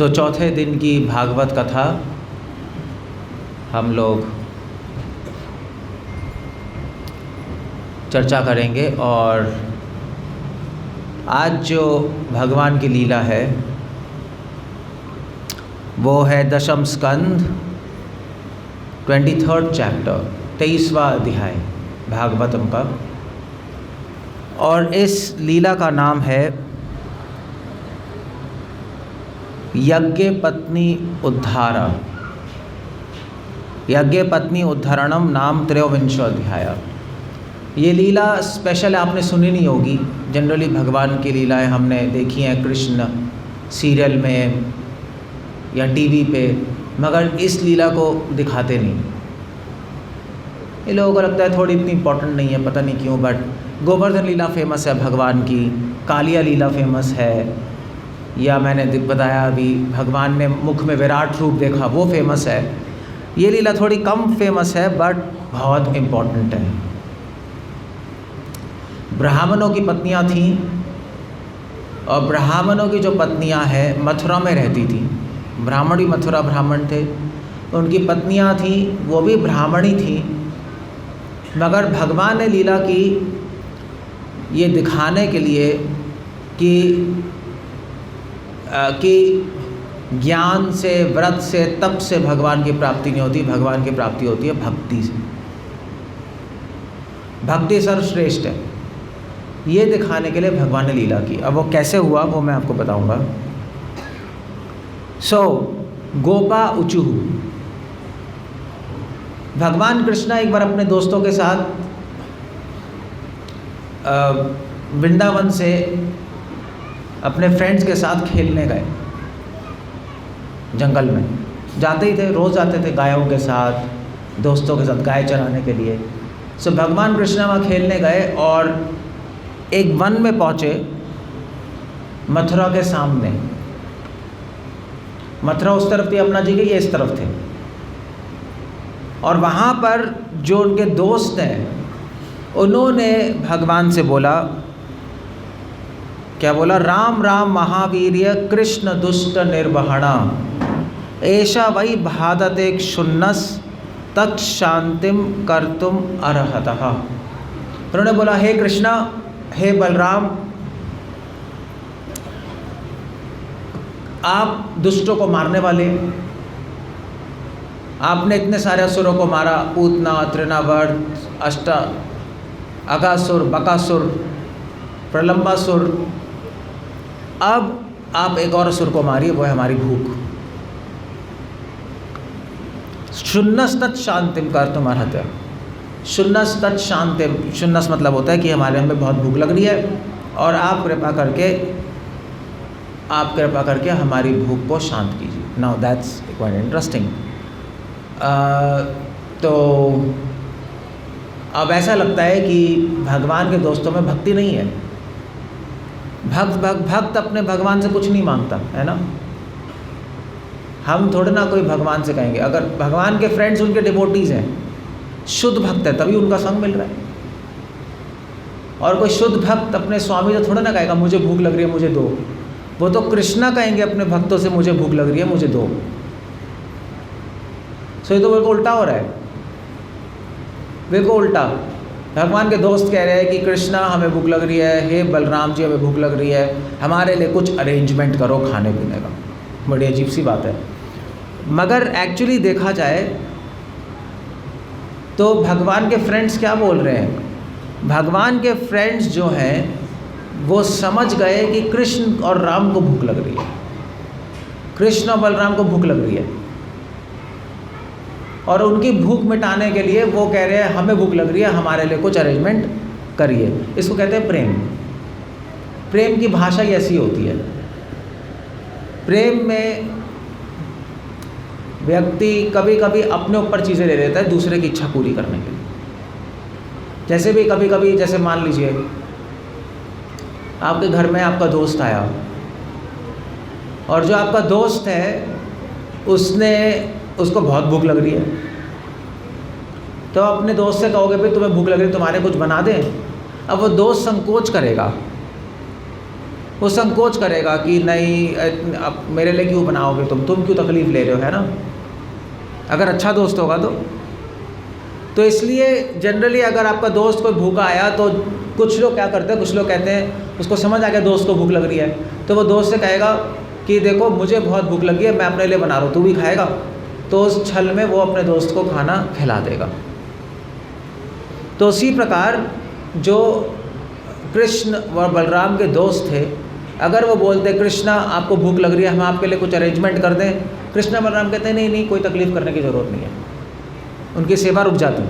सो चौथे दिन की भागवत कथा हम लोग चर्चा करेंगे। और आज जो भगवान की लीला है वो है दशम स्कंद 23rd चैप्टर, 23वां अध्याय भागवतम का। और इस लीला का नाम है यज्ञ पत्नी उद्धारा, यज्ञ पत्नी उद्धारणम नाम त्रयोविंशो अध्याय। ये लीला स्पेशल आपने सुनी नहीं होगी। जनरली भगवान की लीलाएं हमने देखी हैं कृष्ण सीरियल में या टीवी पे, मगर इस लीला को दिखाते नहीं। ये लोगों को लगता है थोड़ी इतनी इम्पोर्टेंट नहीं है, पता नहीं क्यों। बट गोवर्धन लीला फेमस है भगवान की, कालिया लीला फेमस है, या मैंने बताया अभी भगवान ने मुख में विराट रूप देखा वो फेमस है। ये लीला थोड़ी कम फेमस है बट बहुत इम्पोर्टेंट है। ब्राह्मणों की पत्नियां थीं और ब्राह्मणों की जो पत्नियां हैं मथुरा में रहती थीं। ब्राह्मणी मथुरा ब्राह्मण थे, उनकी पत्नियां थीं वो भी ब्राह्मणी थीं। मगर भगवान ने लीला की ये दिखाने के लिए कि ज्ञान से, व्रत से, तप से भगवान की प्राप्ति नहीं होती। भगवान की प्राप्ति होती है भक्ति से। भक्ति सर्वश्रेष्ठ है, ये दिखाने के लिए भगवान ने लीला की। अब वो कैसे हुआ वो मैं आपको बताऊंगा। गोपा उचुहु, भगवान कृष्ण एक बार अपने दोस्तों के साथ वृंदावन से अपने फ्रेंड्स के साथ खेलने गए। जंगल में जाते ही थे, रोज़ जाते थे गायों के साथ, दोस्तों के साथ गाय चराने के लिए। भगवान कृष्ण वहाँ खेलने गए और एक वन में पहुँचे, मथुरा के सामने। मथुरा उस तरफ थी अपना जी के, ये इस तरफ थे। और वहाँ पर जो उनके दोस्त हैं उन्होंने भगवान से बोला, क्या बोला? राम राम महावीर्य कृष्ण दुष्ट निर्वहणा ऐशा वही भादते क्षुन्नस तत्शांतिम कर्तुम अर्हतः। उन्होंने बोला, हे कृष्णा, हे बलराम, आप दुष्टों को मारने वाले, आपने इतने सारे असुरों को मारा, पूतना, तृणावर्त, अगासुर, बकासुर, प्रलंबासुर। अब आप एक और असुर को मारिए, वो है हमारी भूख। शुन्नस तत् शांतिम कर्तुम अर्हतः। शुन्नस तत् शांतिम, शुन्नस मतलब होता है कि हमारे हमें बहुत भूख लग रही है और आप कृपा करके हमारी भूख को शांत कीजिए। Now that's quite interesting. तो अब ऐसा लगता है कि भगवान के दोस्तों में भक्ति नहीं है। भक्त अपने भगवान से कुछ नहीं मांगता है ना। हम थोड़े ना कोई भगवान से कहेंगे, अगर भगवान के फ्रेंड्स उनके डिवोटीज हैं, शुद्ध भक्त है, तभी उनका संग मिल रहा है। और कोई शुद्ध भक्त अपने स्वामी से थोड़ा ना कहेगा मुझे भूख लग रही है मुझे दो। वो तो कृष्णा कहेंगे अपने भक्तों से मुझे भूख लग रही है मुझे दो। ये तो बिल्कुल उल्टा हो रहा है, बिल्कुल उल्टा। भगवान के दोस्त कह रहे हैं कि कृष्णा हमें भूख लग रही है, हे बलराम जी हमें भूख लग रही है, हमारे लिए कुछ अरेंजमेंट करो खाने पीने का। बड़ी अजीब सी बात है। मगर एक्चुअली देखा जाए तो भगवान के फ्रेंड्स क्या बोल रहे हैं? भगवान के फ्रेंड्स जो हैं वो समझ गए कि कृष्ण और राम को भूख लग रही है, कृष्ण और बलराम को भूख लग रही है, और उनकी भूख मिटाने के लिए वो कह रहे हैं हमें भूख लग रही है, हमारे लिए कुछ अरेंजमेंट करिए। इसको कहते हैं प्रेम। प्रेम की भाषा ही ऐसी होती है। प्रेम में व्यक्ति कभी कभी अपने ऊपर चीज़ें ले लेता है दूसरे की इच्छा पूरी करने के लिए। जैसे भी कभी कभी, जैसे मान लीजिए आपके घर में आपका दोस्त आया और जो आपका दोस्त है उसको बहुत भूख लग रही है, तो अपने दोस्त से कहोगे भाई तुम्हें भूख लग रही है तुम्हारे कुछ बना दें। अब वो दोस्त संकोच करेगा वो संकोच करेगा कि नहीं अब मेरे लिए क्यों बनाओगे तुम क्यों तकलीफ़ ले रहे हो, है ना। अगर अच्छा दोस्त होगा तो इसलिए जनरली अगर आपका दोस्त कोई भूखा आया तो कुछ लोग क्या करते हैं, कुछ लोग कहते हैं उसको समझ आ गया दोस्त को भूख लग रही है, तो वो दोस्त से कहेगा कि देखो मुझे बहुत भूख लगी है, मैं अपने लिए बना रहा हूँ, तू भी खाएगा। तो उस छल में वो अपने दोस्त को खाना खिला देगा। तो उसी प्रकार जो कृष्ण व बलराम के दोस्त थे, अगर वो बोलते कृष्णा आपको भूख लग रही है, हम आपके लिए कुछ अरेंजमेंट कर दें, कृष्णा बलराम कहते हैं नहीं कोई तकलीफ़ करने की ज़रूरत नहीं है, उनकी सेवा रुक जाती।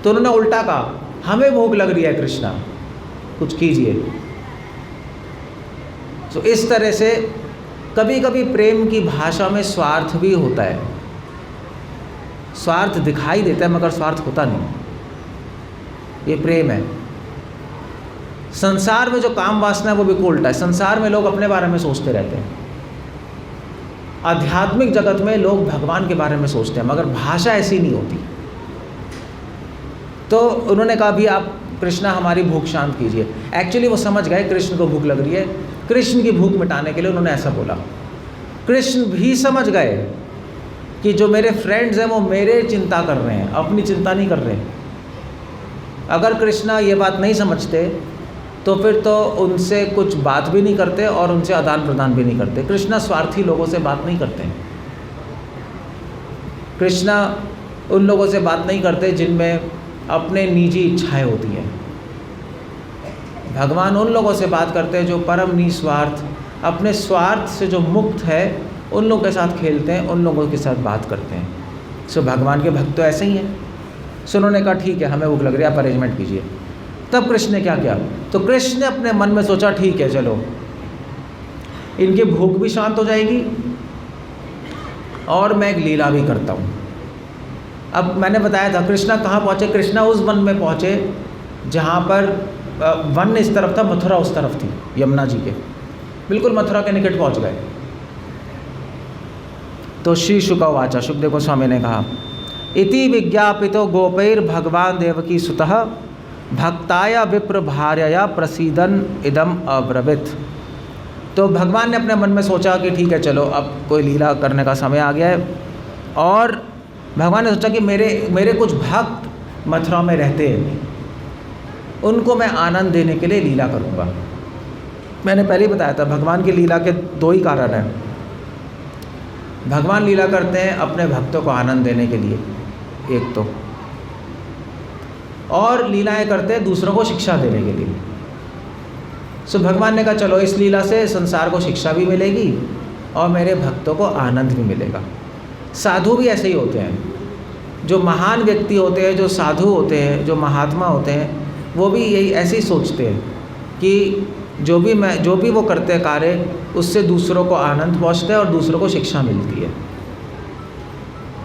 तो उन्होंने उल्टा कहा हमें भूख लग रही है कृष्णा, कुछ कीजिए। तो इस तरह से कभी कभी प्रेम की भाषा में स्वार्थ भी होता है, स्वार्थ दिखाई देता है मगर स्वार्थ होता नहीं, ये प्रेम है। संसार में जो काम वासना है वो बिल्कुल उल्टा है। संसार में लोग अपने बारे में सोचते रहते हैं, आध्यात्मिक जगत में लोग भगवान के बारे में सोचते हैं, मगर भाषा ऐसी नहीं होती। तो उन्होंने कहा भी आप कृष्णा हमारी भूख शांत कीजिए। एक्चुअली वो समझ गए कृष्ण को भूख लग रही है, कृष्ण की भूख मिटाने के लिए उन्होंने ऐसा बोला। कृष्ण भी समझ गए कि जो मेरे फ्रेंड्स हैं वो मेरे चिंता कर रहे हैं, अपनी चिंता नहीं कर रहे। अगर कृष्णा ये बात नहीं समझते तो फिर तो उनसे कुछ बात भी नहीं करते और उनसे आदान प्रदान भी नहीं करते। कृष्णा स्वार्थी लोगों से बात नहीं करते हैं। कृष्णा उन लोगों से बात नहीं करते जिनमें अपने निजी इच्छाएं होती हैं। भगवान उन लोगों से बात करते हैं जो परम निस्वार्थ, अपने स्वार्थ से जो मुक्त है, उन लोगों के साथ खेलते हैं, उन लोगों के साथ बात करते हैं। सो भगवान के भक्त तो ऐसे ही हैं। सो उन्होंने कहा ठीक है हमें भूख लग रही है, आप अरेंजमेंट कीजिए। तब कृष्ण ने क्या किया, तो कृष्ण ने अपने मन में सोचा ठीक है चलो इनकी भूख भी शांत हो जाएगी और मैं एक लीला भी करता हूँ। अब मैंने बताया था कृष्णा कहाँ पहुँचे, कृष्णा उस वन में पहुँचे जहाँ पर वन इस तरफ था, मथुरा उस तरफ थी, यमुना जी के बिल्कुल मथुरा के निकट पहुँच गए। तो श्री शुकवाचा, शुकदेव गोस्वामी ने कहा इति विज्ञापितो गोपैर भगवान देवकी सुतः भक्ताया विप्र भार्यया प्रसीदन इदम अब्रवीत। तो भगवान ने अपने मन में सोचा कि ठीक है चलो अब कोई लीला करने का समय आ गया है, और भगवान ने सोचा कि मेरे कुछ भक्त मथुरा में रहते हैं, उनको मैं आनंद देने के लिए लीला करूँगा। मैंने पहले ही बताया था भगवान की लीला के दो ही कारण हैं। भगवान लीला करते हैं अपने भक्तों को आनंद देने के लिए एक तो, और लीलाएं करते हैं दूसरों को शिक्षा देने के लिए। सो भगवान ने कहा चलो इस लीला से संसार को शिक्षा भी मिलेगी और मेरे भक्तों को आनंद भी मिलेगा। साधु भी ऐसे ही होते हैं, जो महान व्यक्ति होते हैं, जो साधु होते हैं, जो महात्मा होते हैं, वो भी यही ऐसे ही सोचते हैं कि जो भी वो करते हैं कार्य, उससे दूसरों को आनंद पहुँचता है और दूसरों को शिक्षा मिलती है।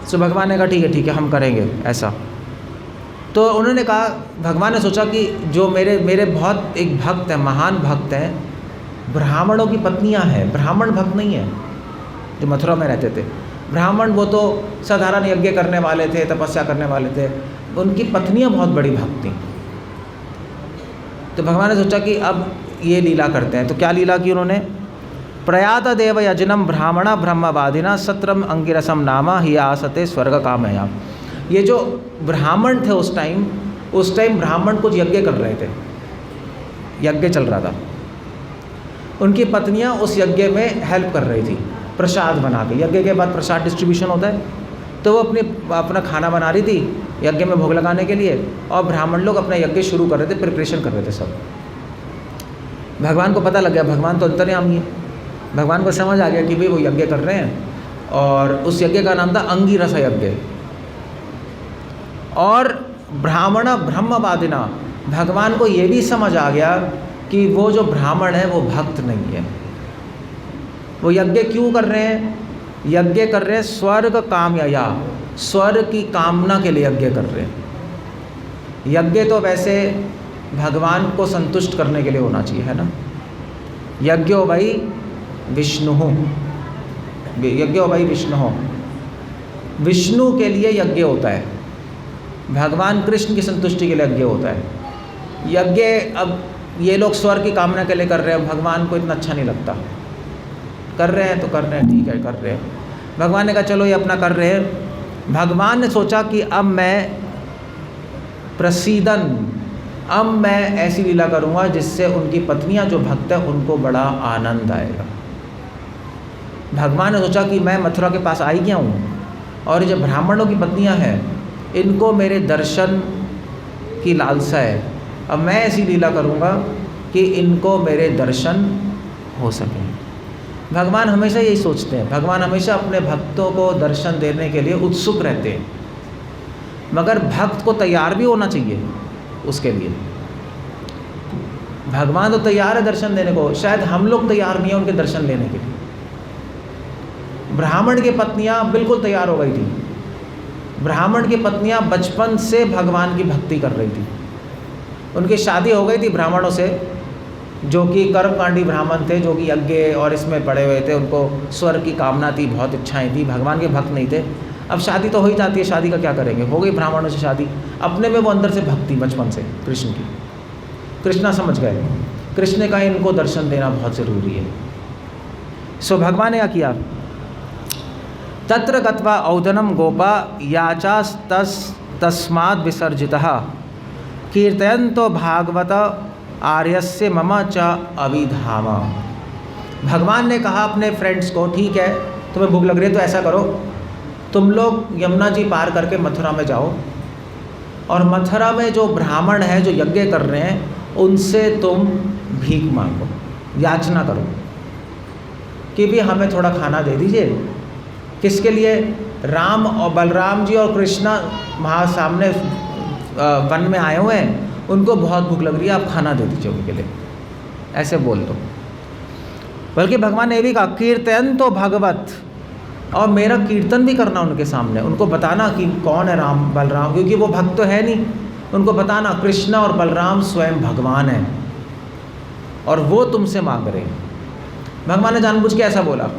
सो भगवान ने कहा ठीक है हम करेंगे ऐसा। तो उन्होंने कहा, भगवान ने सोचा कि जो मेरे बहुत एक भक्त हैं, महान भक्त हैं, ब्राह्मणों की पत्नियां हैं, ब्राह्मण भक्त नहीं है जो मथुरा में रहते थे। ब्राह्मण वो तो साधारण यज्ञ करने वाले थे, तपस्या करने वाले थे, उनकी पत्नियां बहुत बड़ी भक्त थीं। तो भगवान ने सोचा कि अब ये लीला करते हैं। तो क्या लीला की उन्होंने, प्रयात देव यजनम ब्राह्मणा ब्रह्मवादिना सत्रम अंगिरसम नामा ही आसते स्वर्ग कामया। ये जो ब्राह्मण थे उस टाइम ब्राह्मण कुछ यज्ञ कर रहे थे, यज्ञ चल रहा था, उनकी पत्नियां उस यज्ञ में हेल्प कर रही थी प्रसाद बना के। यज्ञ के बाद प्रसाद डिस्ट्रीब्यूशन होता है, तो वो अपना खाना बना रही थी यज्ञ में भोग लगाने के लिए, और ब्राह्मण लोग अपना यज्ञ शुरू कर रहे थे, प्रिपरेशन कर रहे थे सब। भगवान को पता लग गया, भगवान तो अंतर्यामी है, भगवान को समझ आ गया कि भाई वो यज्ञ कर रहे हैं, और उस यज्ञ का नाम था अंगिरस यज्ञ। और ब्राह्मण ब्रह्मवादिना, भगवान को ये भी समझ आ गया कि वो जो ब्राह्मण है वो भक्त नहीं है। वो यज्ञ क्यों कर रहे हैं, यज्ञ कर रहे हैं स्वर्ग कामया, स्वर्ग की कामना के लिए यज्ञ कर रहे हैं। यज्ञ तो वैसे भगवान को संतुष्ट करने के लिए होना चाहिए, है ना। यज्ञो वै विष्णु, यज्ञो वै विष्णु, विष्णु के लिए यज्ञ होता है, भगवान कृष्ण की संतुष्टि के लिए यज्ञ होता है। यज्ञ अब ये लोग स्वर्ग की कामना के लिए कर रहे हैं, भगवान को इतना अच्छा नहीं लगता। कर रहे हैं तो कर रहे हैं, ठीक है कर रहे हैं। भगवान ने कहा चलो ये अपना कर रहे हैं। भगवान ने सोचा कि अब मैं प्रसीदन, अब मैं ऐसी लीला करूँगा जिससे उनकी पत्नियाँ जो भक्त है उनको बड़ा आनंद आएगा। भगवान ने सोचा कि मैं मथुरा के पास आई गया हूँ और ये जो ब्राह्मणों की पत्नियाँ हैं इनको मेरे दर्शन की लालसा है, अब मैं ऐसी लीला करूँगा कि इनको मेरे दर्शन हो सकें। भगवान हमेशा यही सोचते हैं, भगवान हमेशा अपने भक्तों को दर्शन देने के लिए उत्सुक रहते हैं, मगर भक्त को तैयार भी होना चाहिए उसके लिए। भगवान तो तैयार है दर्शन देने को, शायद हम लोग तैयार नहीं हैं उनके दर्शन लेने के लिए। ब्राह्मण की पत्नियां बिल्कुल तैयार हो गई थी। ब्राह्मण की पत्नियां बचपन से भगवान की भक्ति कर रही थी। उनकी शादी हो गई थी ब्राह्मणों से जो कि कर्मकांडी ब्राह्मण थे, जो कि यज्ञ और इसमें पड़े हुए थे, उनको स्वर्ग की कामना थी, बहुत इच्छाएं थी, भगवान के भक्त नहीं थे। अब शादी तो हो ही जाती है, शादी का क्या करेंगे, हो गई ब्राह्मणों से शादी, अपने में वो अंदर से भक्ति बचपन से कृष्ण की, कृष्णा समझ गए, कृष्ण का इनको दर्शन देना बहुत ज़रूरी है। सो भगवान ने क्या किया, तत्र गत्वा औदनम गोपा याचास्तस्माद् विसर्जितः कीर्तयन्तो भागवत आर्यस्य मम च अभिधाम। भगवान ने कहा अपने फ्रेंड्स को, ठीक है तुम्हें भूख लग रही है तो ऐसा करो, तुम लोग यमुना जी पार करके मथुरा में जाओ और मथुरा में जो ब्राह्मण है जो यज्ञ कर रहे हैं उनसे तुम भीख मांगो, याचना करो कि भी हमें थोड़ा खाना दे दीजिए। किसके लिए, राम और बलराम जी और कृष्णा वहाँ सामने वन में आए हुए हैं, उनको बहुत भूख लग रही है, आप खाना दे दीजिए उनके लिए, ऐसे बोल दो। बल्कि भगवान ने ये भी कहा कीर्तन तो भगवत, और मेरा कीर्तन भी करना उनके सामने, उनको बताना कि कौन है राम बलराम, क्योंकि वो भक्त तो है नहीं, उनको बताना कृष्णा और बलराम स्वयं भगवान हैं और वो तुमसे मांग रहे हैं। भगवान ने जानबूझ के ऐसा बोला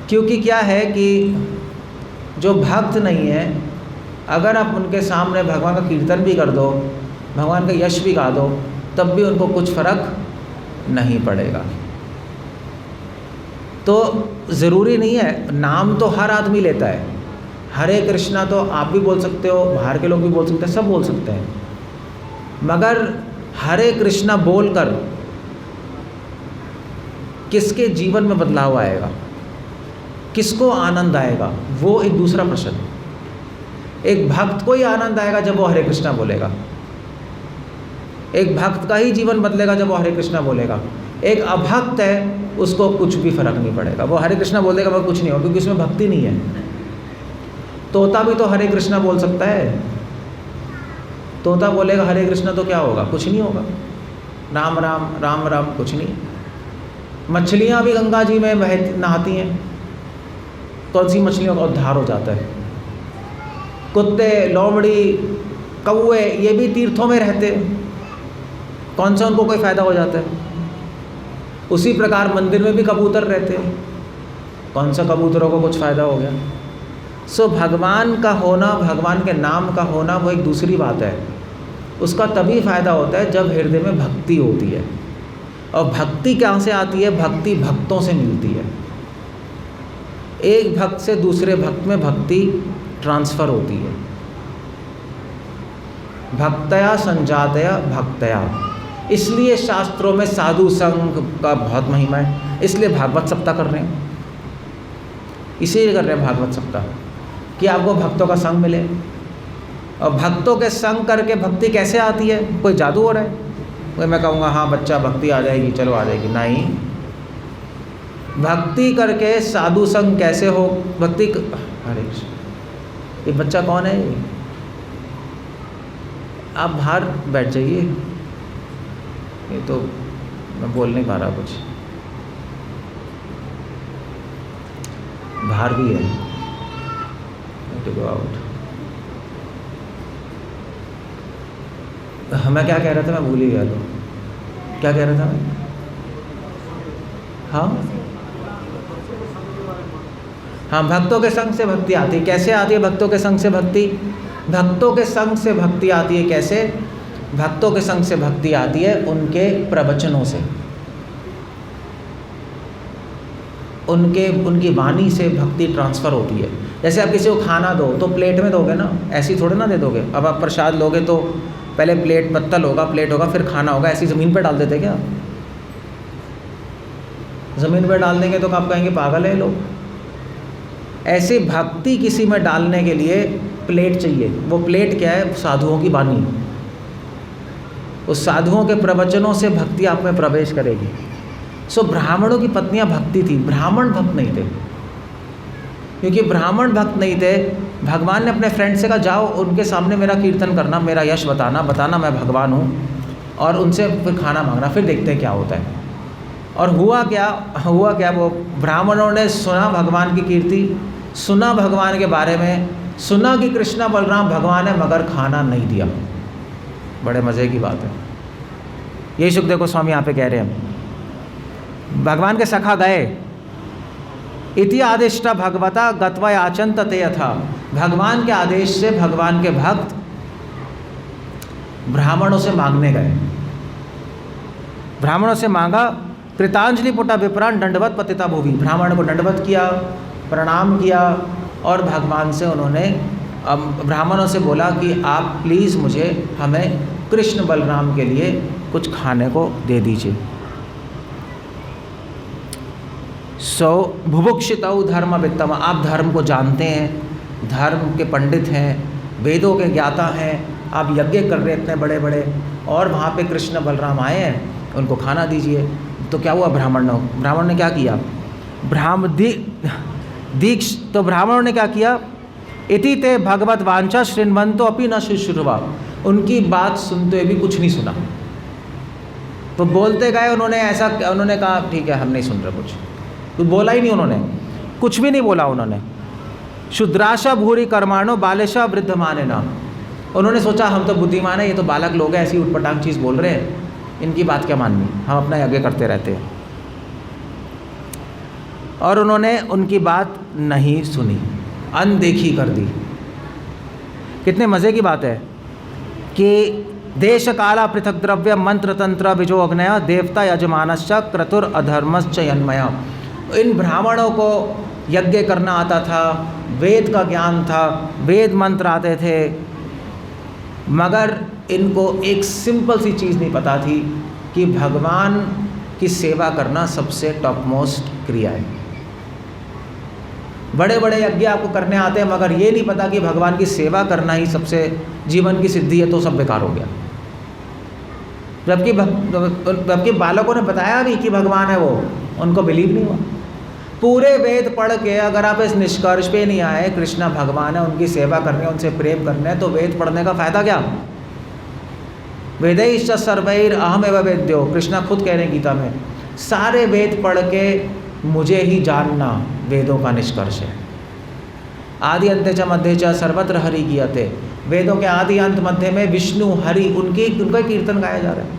क्योंकि क्या है कि जो भक्त नहीं है, अगर आप उनके सामने भगवान का कीर्तन भी कर दो, भगवान का यश भी गा दो, तब भी उनको कुछ फर्क नहीं पड़ेगा। तो ज़रूरी नहीं है, नाम तो हर आदमी लेता है, हरे कृष्णा तो आप भी बोल सकते हो, बाहर के लोग भी बोल सकते हैं, सब बोल सकते हैं, मगर हरे कृष्णा बोलकर किसके जीवन में बदलाव आएगा, किसको आनंद आएगा, वो एक दूसरा प्रश्न है। एक भक्त को ही आनंद आएगा जब वो हरे कृष्णा बोलेगा, एक भक्त का ही जीवन बदलेगा जब वो हरे कृष्णा बोलेगा। एक अभक्त है उसको कुछ भी फर्क नहीं पड़ेगा, वो हरे कृष्णा बोल देगा, वो कुछ नहीं होगा क्योंकि उसमें भक्ति नहीं है। तोता भी तो हरे कृष्णा बोल सकता है, तोता बोलेगा हरे कृष्णा तो क्या होगा, कुछ नहीं होगा, राम राम राम राम कुछ नहीं। मछलियाँ भी गंगा जी में नहाती हैं, कौन सी मछलियों का उद्धार हो जाता है। कुत्ते, लोमड़ी, कौवे ये भी तीर्थों में रहते, कौन सा उनको कोई फ़ायदा हो जाता है। उसी प्रकार मंदिर में भी कबूतर रहते, कौन सा कबूतरों को कुछ फ़ायदा हो गया। सो भगवान का होना, भगवान के नाम का होना वो एक दूसरी बात है, उसका तभी फ़ायदा होता है जब हृदय में भक्ति होती है। और भक्ति कहाँ से आती है, भक्ति भक्तों से मिलती है। एक भक्त से दूसरे भक्त में भक्ति ट्रांसफ़र होती है। भक्तया संजातया भक्तया, इसलिए शास्त्रों में साधु संघ का बहुत महिमा है, इसलिए भागवत सप्ताह कर रहे हैं, इसीलिए कर रहे हैं भागवत सप्ताह कि आपको भक्तों का संग मिले। और भक्तों के संग करके भक्ति कैसे आती है, कोई जादू हो रहा है, कोई मैं कहूँगा हाँ बच्चा भक्ति आ जाएगी, चलो आ जाएगी, नहीं। भक्ति करके साधु संग कैसे हो, भक्ति हरे कृष्ण, ये बच्चा कौन है, आप बाहर बैठ जाइए, ये तो मैं बोल नहीं पा रहा कुछ, बाहर भी है, टू गो आउट। मैं क्या कह रहा था, मैं भूल ही गया, तो क्या कह रहा था मैं, हाँ भक्तों के संग से भक्ति आती है। कैसे आती है भक्तों के संग से भक्ति, भक्तों के संग से भक्ति आती है कैसे, भक्तों के संग से भक्ति आती है, उनके प्रवचनों से, उनकी वाणी से भक्ति ट्रांसफ़र होती है। जैसे आप किसी को खाना दो तो प्लेट में दोगे ना, ऐसी थोड़े ना दे दोगे। अब आप प्रसाद लोगे तो पहले प्लेट, पत्तल होगा, प्लेट होगा, फिर खाना होगा, ऐसी ज़मीन पर डाल देते क्या? ज़मीन पर डाल देंगे तो आप कहेंगे पागल है लोग। ऐसे भक्ति किसी में डालने के लिए प्लेट चाहिए। वो प्लेट क्या है? साधुओं की वाणी। उस साधुओं के प्रवचनों से भक्ति आप में प्रवेश करेगी। सो ब्राह्मणों की पत्नियां भक्ति थी, ब्राह्मण भक्त नहीं थे। क्योंकि ब्राह्मण भक्त नहीं थे, भगवान ने अपने फ्रेंड से कहा जाओ उनके सामने मेरा कीर्तन करना, मेरा यश बताना मैं भगवान हूँ, और उनसे फिर खाना मांगना, फिर देखते हैं क्या होता है। और हुआ क्या, वो ब्राह्मणों ने सुना भगवान की कीर्ति, सुना भगवान के बारे में, सुना कि कृष्णा बलराम भगवान है, मगर खाना नहीं दिया। बड़े मज़े की बात है। यही सुखदेव गोस्वामी यहाँ पे कह रहे हैं। भगवान के सखा गए, इति आदिष्टा भगवता गत्वा याचन्त ते यथा। भगवान के आदेश से भगवान के भक्त ब्राह्मणों से मांगने गए। ब्राह्मणों से मांगा, कृतांजलि पुटा विप्रान दंडवत पतिता भूवि। ब्राह्मण को दंडवत किया, प्रणाम किया, और भगवान से उन्होंने ब्राह्मणों से बोला कि आप प्लीज़ हमें कृष्ण बलराम के लिए कुछ खाने को दे दीजिए। भुभुक्षितौ धर्म वित्तम। आप धर्म को जानते हैं, धर्म के पंडित हैं, वेदों के ज्ञाता हैं, आप यज्ञ कर रहे इतने बड़े बड़े, और वहाँ पे कृष्ण बलराम आए हैं, उनको खाना दीजिए। तो क्या हुआ? ब्राह्मण ने क्या किया? तो ब्राह्मणों ने क्या किया? इति ते भगवत वांछा शृण्वन्तो अपि न शुश्रुवा। उनकी बात सुनते हुए भी कुछ नहीं सुना। तो बोलते गए, उन्होंने कहा ठीक है, हम नहीं सुन रहे कुछ। तो बोला ही नहीं, उन्होंने कुछ भी नहीं बोला। उन्होंने शुद्राशा भूरी कर्माणो बालेशा वृद्ध माने ना। उन्होंने सोचा हम तो बुद्धिमान है, ये तो बालक लोग हैं, ऐसी उटपटांग चीज़ बोल रहे हैं, इनकी बात क्या माननी, हम अपना यज्ञ करते रहते हैं। और उन्होंने उनकी बात नहीं सुनी, अनदेखी कर दी। कितने मज़े की बात है कि देश काला पृथक द्रव्य मंत्र तंत्र विजो अग्नया देवता यजमानश्च क्रतुर अधर्मश्च यन्मया। इन ब्राह्मणों को यज्ञ करना आता था, वेद का ज्ञान था, वेद मंत्र आते थे, मगर इनको एक सिंपल सी चीज़ नहीं पता थी कि भगवान की सेवा करना सबसे टॉप मोस्ट क्रिया है। बड़े बड़े यज्ञ आपको करने आते हैं, मगर ये नहीं पता कि भगवान की सेवा करना ही सबसे जीवन की सिद्धि है, तो सब बेकार हो गया। जबकि बालकों ने बताया भी कि भगवान है, वो उनको बिलीव नहीं हुआ। पूरे वेद पढ़ के अगर आप इस निष्कर्ष पे नहीं आए कृष्णा भगवान है, उनकी सेवा करनी है, उनसे प्रेम करना है, तो वेद पढ़ने का फ़ायदा क्या? वेदैश्च सर्वैर अहम एव वेद्यो। कृष्णा खुद कह रहे हैं गीता में, सारे वेद पढ़ के मुझे ही जानना वेदों का निष्कर्ष है। आदि अंत्य च मध्य च सर्वत्र हरि गीयते। वेदों के आदि अंत मध्य में विष्णु हरि उनका कीर्तन गाया जा रहा है।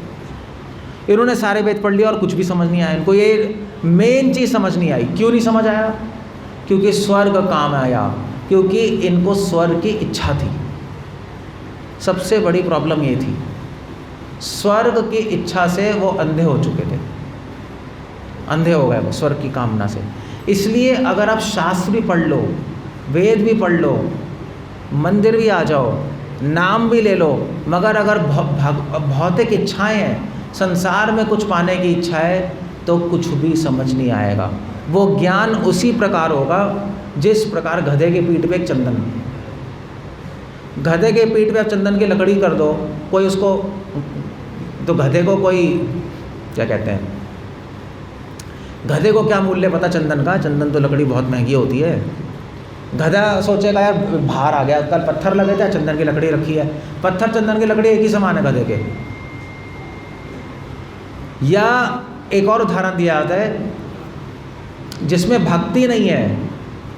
इन्होंने सारे वेद पढ़ लिया और कुछ भी समझ नहीं आया। इनको ये मेन चीज़ समझ नहीं आई। क्यों नहीं समझ आया? क्योंकि स्वर्ग काम आया, क्योंकि इनको स्वर्ग की इच्छा थी। सबसे बड़ी प्रॉब्लम ये थी, स्वर्ग की इच्छा से वो अंधे हो चुके थे, अंधे हो गए वो स्वर्ग की कामना से। इसलिए अगर आप शास्त्र भी पढ़ लो, वेद भी पढ़ लो, मंदिर भी आ जाओ, नाम भी ले लो, मगर अगर भौतिक इच्छाएं हैं, संसार में कुछ पाने की इच्छा है, तो कुछ भी समझ नहीं आएगा। वो ज्ञान उसी प्रकार होगा जिस प्रकार गधे के पीठ पे एक चंदन। गधे के पीठ पे आप चंदन की लकड़ी कर दो, कोई उसको, तो गधे को कोई क्या कहते हैं, गधे को क्या मूल्य पता चंदन का? चंदन तो लकड़ी बहुत महंगी होती है। गधा सोचेगा यार बाहर आ गया, कल पत्थर लगे थे, चंदन की लकड़ी रखी है। पत्थर चंदन की लकड़ी एक ही समान है गधे के। या एक और उदाहरण दिया जाता है जिसमें भक्ति नहीं है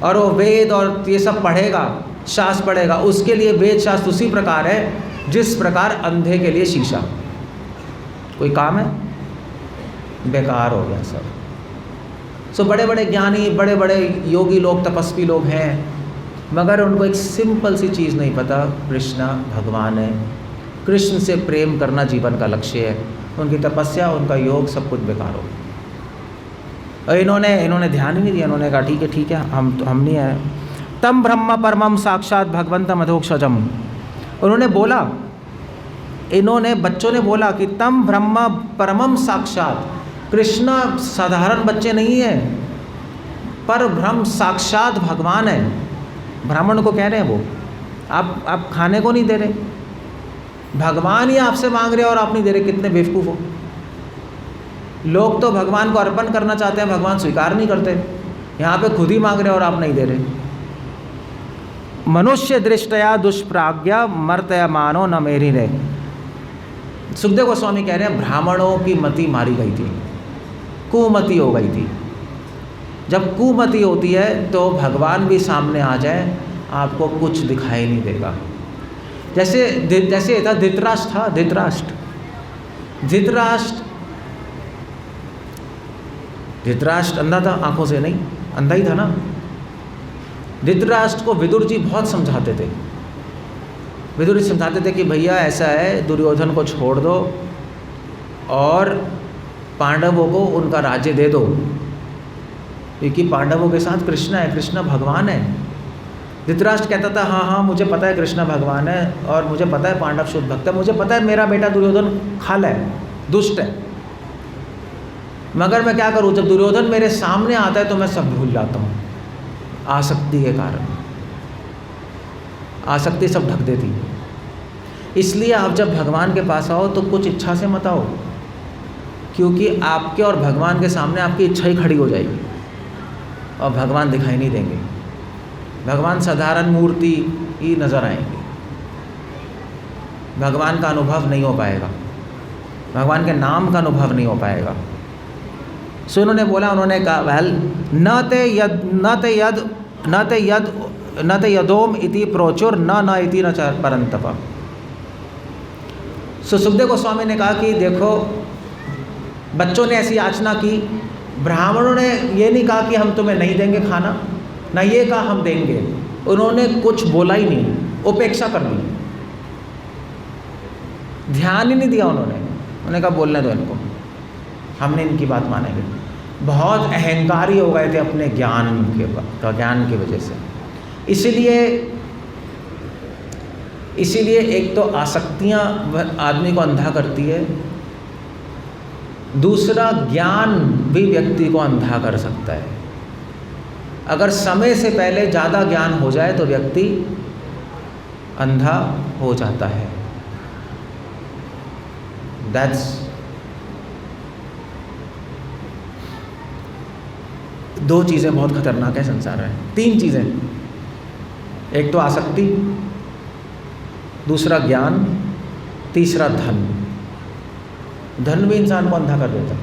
और वो वेद और ये सब पढ़ेगा, शास्त्र पढ़ेगा, उसके लिए वेद शास्त्र उसी प्रकार है जिस प्रकार अंधे के लिए शीशा। कोई काम है? बेकार हो गया सब। सो बड़े बड़े ज्ञानी, बड़े बड़े योगी लोग, तपस्वी लोग हैं, मगर उनको एक सिंपल सी चीज़ नहीं पता, कृष्णा भगवान है, कृष्ण से प्रेम करना जीवन का लक्ष्य है। उनकी तपस्या, उनका योग सब कुछ बेकार हो। और इन्होंने ध्यान ही नहीं दिया। इन्होंने कहा ठीक है हम नहीं आए। तम ब्रह्म परमम साक्षात भगवंतम अधोक्षजम। उन्होंने बोला, इन्होंने बच्चों ने बोला कि तम ब्रह्म परमम साक्षात, कृष्ण साधारण बच्चे नहीं है, पर ब्रह्म साक्षात भगवान है। ब्राह्मण को कह रहे हैं वो, आप खाने को नहीं दे रहे, भगवान ही आपसे मांग रहे और आप नहीं दे रहे, कितने बेवकूफ़ हो। लोग तो भगवान को अर्पण करना चाहते हैं, भगवान स्वीकार नहीं करते। यहाँ पे खुद ही मांग रहे और आप नहीं दे रहे। मनुष्य दृष्टया दुष्प्राज्ञा मर्तया मानो न मेरी रे। सुखदेव गोस्वामी कह रहे हैं ब्राह्मणों की मति मारी गई थी, कुमति हो गई थी। जब कुमति होती है तो भगवान भी सामने आ जाए आपको कुछ दिखाई नहीं देगा। जैसे था धृतराष्ट्र अंधा था, आंखों से नहीं, अंधा ही था ना। धृतराष्ट्र को विदुर जी बहुत समझाते थे। विदुर जी समझाते थे कि भैया ऐसा है, दुर्योधन को छोड़ दो और पांडवों को उनका राज्य दे दो, क्योंकि पांडवों के साथ कृष्ण है, कृष्ण भगवान है। धृतराष्ट्र कहता था हाँ मुझे पता है कृष्ण भगवान है, और मुझे पता है पांडव शुद्ध भक्त है, मुझे पता है मेरा बेटा दुर्योधन खाल है, दुष्ट है, मगर मैं क्या करूँ, जब दुर्योधन मेरे सामने आता है तो मैं सब भूल जाता हूँ। आसक्ति के कारण, आसक्ति सब ढक देती है। इसलिए आप जब भगवान के पास आओ तो कुछ इच्छा से मत आओ, क्योंकि आपके और भगवान के सामने आपकी इच्छा ही खड़ी हो जाएगी और भगवान दिखाई नहीं देंगे। भगवान साधारण मूर्ति ही नज़र आएंगे, भगवान का अनुभव नहीं हो पाएगा, भगवान के नाम का अनुभव नहीं हो पाएगा। सो उन्होंने बोला, उन्होंने कहा वेल न ते यदोम इति प्रोचुर न इति न च परंतप। सो सुखदेव गोस्वामी ने कहा कि देखो, बच्चों ने ऐसी याचना की, ब्राह्मणों ने ये नहीं कहा कि हम तुम्हें नहीं देंगे खाना, ना ये कहा हम देंगे, उन्होंने कुछ बोला ही नहीं, उपेक्षा कर दी, ध्यान ही नहीं दिया। उन्होंने कहा बोलने दो इनको, हमने इनकी बात मानेंगे। बहुत अहंकारी हो गए थे अपने ज्ञान की वजह से। इसीलिए एक तो आसक्तियाँ आदमी को अंधा करती है, दूसरा ज्ञान भी व्यक्ति को अंधा कर सकता है। अगर समय से पहले ज़्यादा ज्ञान हो जाए तो व्यक्ति अंधा हो जाता है। दैट्स दो चीज़ें बहुत खतरनाक है संसार में, तीन चीज़ें, एक तो आसक्ति, दूसरा ज्ञान, तीसरा धन। धन भी इंसान को अंधा कर देता है।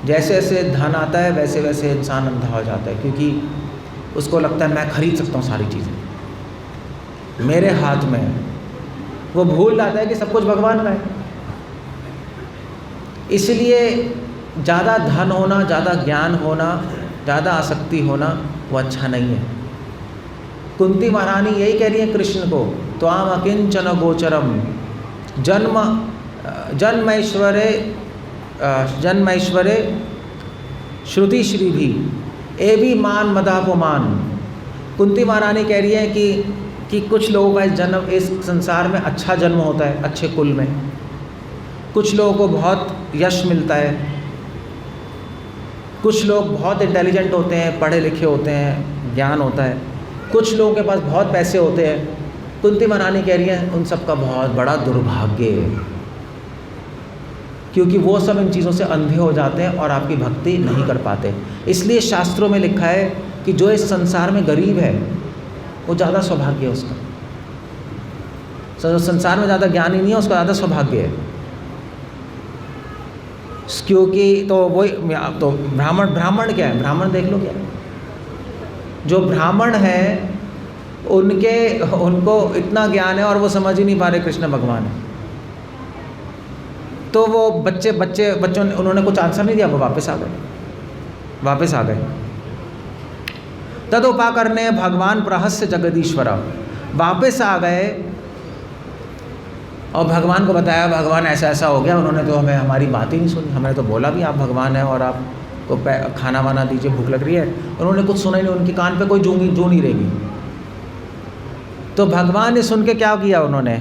जैसे जैसे धन आता है वैसे वैसे इंसान अंधा हो जाता है, क्योंकि उसको लगता है मैं खरीद सकता हूँ सारी चीज़ें, मेरे हाथ में है। वो भूल जाता है कि सब कुछ भगवान का है। इसलिए ज़्यादा धन होना, ज़्यादा ज्ञान होना, ज़्यादा आसक्ति होना वो अच्छा नहीं है। कुंती महारानी यही कह रही है कृष्ण को, त्वाम अकिंचन गोचरम जन्मैश्वरे श्रुति श्री भी ए भी मान मदापमान। कुंती महारानी कह रही है कि कुछ लोगों का जन्म इस संसार में अच्छा जन्म होता है, अच्छे कुल में, कुछ लोगों को बहुत यश मिलता है, कुछ लोग बहुत इंटेलिजेंट होते हैं, पढ़े लिखे होते हैं, ज्ञान होता है, कुछ लोगों के पास बहुत पैसे होते हैं। कुंती महारानी कह रही है उन सब का बहुत बड़ा दुर्भाग्य है, क्योंकि वो सब इन चीज़ों से अंधे हो जाते हैं और आपकी भक्ति नहीं कर पाते। इसलिए शास्त्रों में लिखा है कि जो इस संसार में गरीब है वो ज़्यादा सौभाग्य है उसका। जो संसार में ज़्यादा ज्ञान ही नहीं है उसका ज़्यादा सौभाग्य है, क्योंकि तो वही तो ब्राह्मण क्या है, ब्राह्मण देख लो क्या है। जो ब्राह्मण है उनको इतना ज्ञान है और वो समझ ही नहीं पा रहे कृष्ण भगवान है। तो वो बच्चों ने उन्होंने कुछ आंसर नहीं दिया, वो वापस आ गए। तदुपाकरणे भगवान प्रहस्य जगदीश्वर, वापस आ गए और भगवान को बताया, भगवान ऐसा ऐसा हो गया। उन्होंने तो हमें हमारी बात ही नहीं सुनी। हमने तो बोला भी आप भगवान हैं और आपको खाना वाना दीजिए, भूख लग रही है। उन्होंने कुछ सुना ही नहीं, उनके कान पे कोई जू नहीं रहेगी। तो भगवान ने सुन के क्या किया, उन्होंने,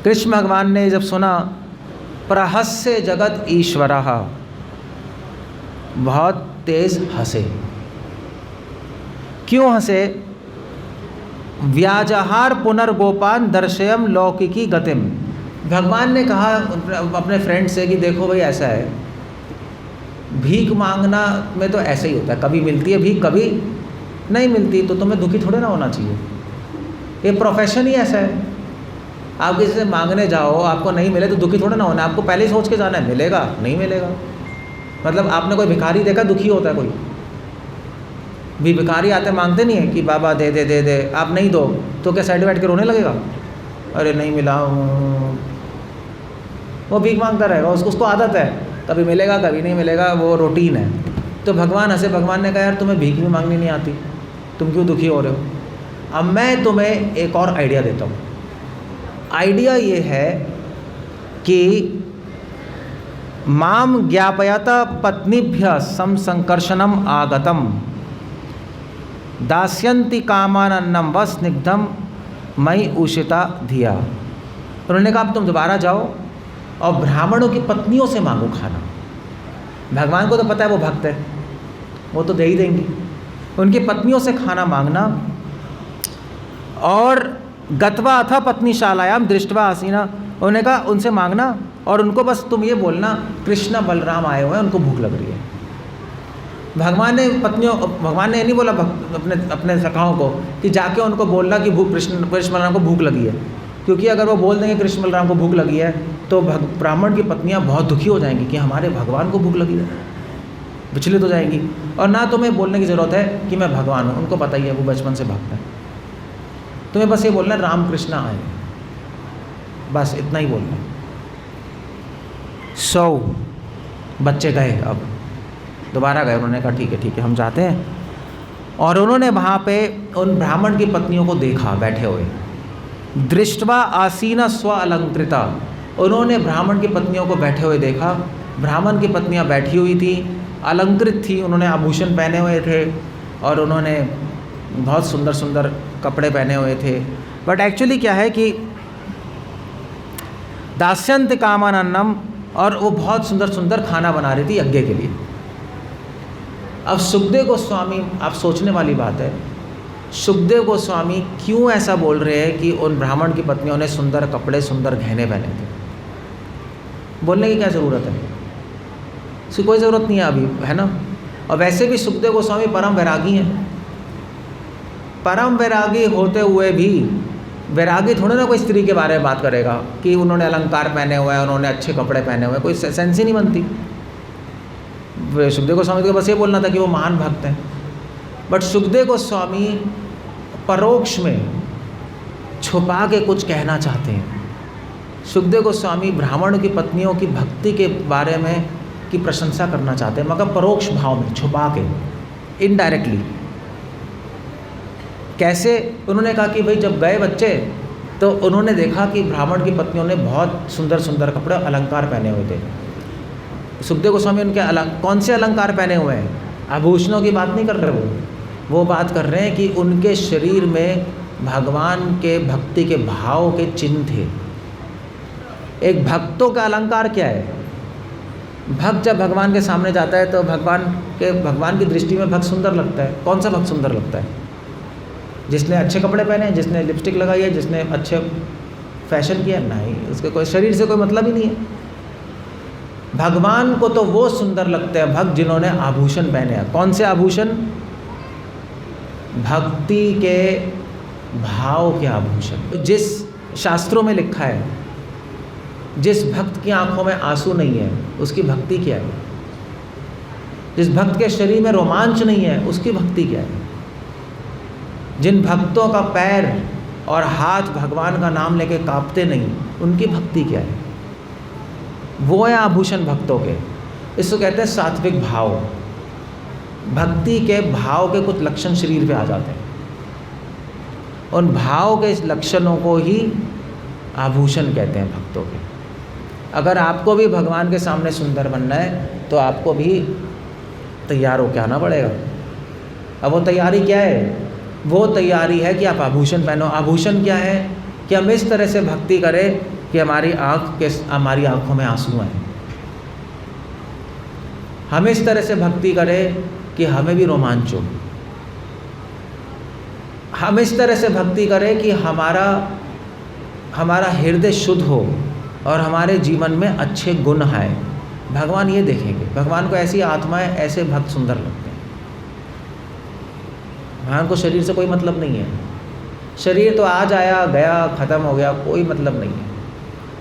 कृष्ण भगवान ने जब सुना, प्रहस्य जगत ईश्वरः, बहुत तेज हंसे। क्यों हंसे? व्याजहार पुनर्गोपान दर्शयम लौकिकी गतिम। भगवान ने कहा अपने फ्रेंड से कि देखो भाई ऐसा है, भीख मांगना में तो ऐसा ही होता है, कभी मिलती है भीख, कभी नहीं मिलती, तो तुम्हें दुखी थोड़े ना होना चाहिए। ये प्रोफेशन ही ऐसा है। आप किसी से मांगने जाओ, आपको नहीं मिले तो दुखी थोड़े ना होना, आपको पहले ही सोच के जाना है मिलेगा नहीं मिलेगा। मतलब आपने कोई भिखारी देखा दुखी होता है? कोई भी भिखारी आते मांगते नहीं है कि बाबा दे दे दे दे, आप नहीं दो तो क्या साइड बैठ के रोने लगेगा? अरे नहीं मिला, वो भीख मांगता रहेगा, उसको आदत है, कभी मिलेगा कभी नहीं मिलेगा, वो रूटीन है। तो भगवान हंसे। भगवान ने कहा यार तुम्हें भीख भी मांगनी नहीं आती, तुम क्यों दुखी हो रहे हो? अब मैं तुम्हें एक और आइडिया देता हूँ। आइडिया ये है कि माम ज्ञापयत पत्नीभ्य संकर्षणम आगतम दास्यन्ति कामानन्नम व स्निग्धम मई उषिता धिया। उन्होंने कहा अब तुम दोबारा जाओ और ब्राह्मणों की पत्नियों से मांगो खाना। भगवान को तो पता है वो भक्त है, वो तो दे ही देंगी। उनकी पत्नियों से खाना मांगना। और गत्वा अथ पत्नीशालायाम दृष्टवा आसीना, उन्होंने कहा उनसे मांगना और उनको बस तुम ये बोलना कृष्ण बलराम आए हुए हैं, उनको भूख लग रही है। भगवान ने नहीं बोला अपने सखाओं को कि जाके उनको बोलना कि कृष्ण बलराम को भूख लगी है, क्योंकि अगर वो बोल देंगे कृष्ण बलराम को भूख लगी है तो ब्राह्मण की पत्नियां बहुत दुखी हो जाएंगी कि हमारे भगवान को भूख लगी है, विचलित हो जाएंगी। और ना तुम्हें बोलने की ज़रूरत है कि मैं भगवान हूँ, उनको पता ही है, वो बचपन से भक्त है। तुम्हें बस ये बोलना राम कृष्ण आए, बस इतना ही बोलना। 100 बच्चे गए, अब दोबारा गए। उन्होंने कहा ठीक है हम जाते हैं। और उन्होंने वहाँ पे उन ब्राह्मण की पत्नियों को देखा बैठे हुए। दृष्टवा आसीना स्व अलंकृता, उन्होंने ब्राह्मण की पत्नियों को बैठे हुए देखा। ब्राह्मण की पत्नियाँ बैठी हुई थी, अलंकृत थी, उन्होंने आभूषण पहने हुए थे और उन्होंने बहुत सुंदर सुंदर कपड़े पहने हुए थे। बट एक्चुअली क्या है कि दास्यन्त कामानन्नम, और वो बहुत सुंदर सुंदर खाना बना रही थी यज्ञ के लिए। अब सुखदेव गोस्वामी, आप सोचने वाली बात है, सुखदेव गोस्वामी क्यों ऐसा बोल रहे हैं कि उन ब्राह्मण की पत्नियों ने सुंदर कपड़े सुंदर गहने पहने थे? बोलने की क्या ज़रूरत है? इसकी कोई ज़रूरत नहीं है अभी, है ना। और वैसे भी सुखदेव गोस्वामी परम वैरागी हैं। परम वैरागी होते हुए भी वैरागी थोड़े ना कोई स्त्री के बारे में बात करेगा कि उन्होंने अलंकार पहने हुए हैं, उन्होंने अच्छे कपड़े पहने हुए हैं, कोई सेंस ही नहीं बनती। सुखदेव गोस्वामी को बस ये बोलना था कि वो महान भक्त हैं। बट सुखदेव गोस्वामी परोक्ष में छुपा के कुछ कहना चाहते हैं। सुखदेव गोस्वामी ब्राह्मण की पत्नियों की भक्ति के बारे में की प्रशंसा करना चाहते हैं, मगर परोक्ष भाव में, छुपा के, इनडायरेक्टली। कैसे? उन्होंने कहा कि भाई जब गए बच्चे तो उन्होंने देखा कि ब्राह्मण की पत्नियों ने बहुत सुंदर सुंदर कपड़े अलंकार पहने हुए थे। सुखदेव गोस्वामी उनके कौन से अलंकार पहने हुए हैं? आभूषणों की बात नहीं कर रहे, वो बात कर रहे हैं कि उनके शरीर में भगवान के भक्ति के भाव के चिन्ह थे। एक भक्तों का अलंकार क्या है? भक्त जब भगवान के सामने जाता है तो भगवान की दृष्टि में भक्त सुंदर लगता है। कौन सा भक्त सुंदर लगता है? जिसने अच्छे कपड़े पहने हैं, जिसने लिपस्टिक लगाई है, जिसने अच्छे फैशन किया? नहीं, उसके कोई शरीर से कोई मतलब ही नहीं है। भगवान को तो वो सुंदर लगते हैं भक्त जिन्होंने आभूषण पहने हैं। कौन से आभूषण? भक्ति के भाव के आभूषण। जिस शास्त्रों में लिखा है, जिस भक्त की आंखों में आंसू नहीं है उसकी भक्ति क्या है? जिस भक्त के शरीर में रोमांच नहीं है उसकी भक्ति क्या है? जिन भक्तों का पैर और हाथ भगवान का नाम लेके कांपते नहीं, उनकी भक्ति क्या है? वो है आभूषण भक्तों के। इसको कहते हैं सात्विक भाव। भक्ति के भाव के कुछ लक्षण शरीर पे आ जाते हैं। उन भाव के इस लक्षणों को ही आभूषण कहते हैं भक्तों के। अगर आपको भी भगवान के सामने सुंदर बनना है तो आपको भी तैयार होकर आना पड़ेगा। अब वो तैयारी क्या है? वो तैयारी है कि आप आभूषण पहनो। आभूषण क्या है? कि हम इस तरह से भक्ति करें कि हमारी आँखों में आंसू आए। हम इस तरह से भक्ति करें कि हमें भी रोमांच हो। हम इस तरह से भक्ति करें कि हमारा हृदय शुद्ध हो और हमारे जीवन में अच्छे गुण आए। भगवान ये देखेंगे। भगवान को ऐसी आत्माएं, ऐसे भक्त सुंदर लगते हैं। भगवान को शरीर से कोई मतलब नहीं है। शरीर तो आज आया गया, ख़त्म हो गया, कोई मतलब नहीं है।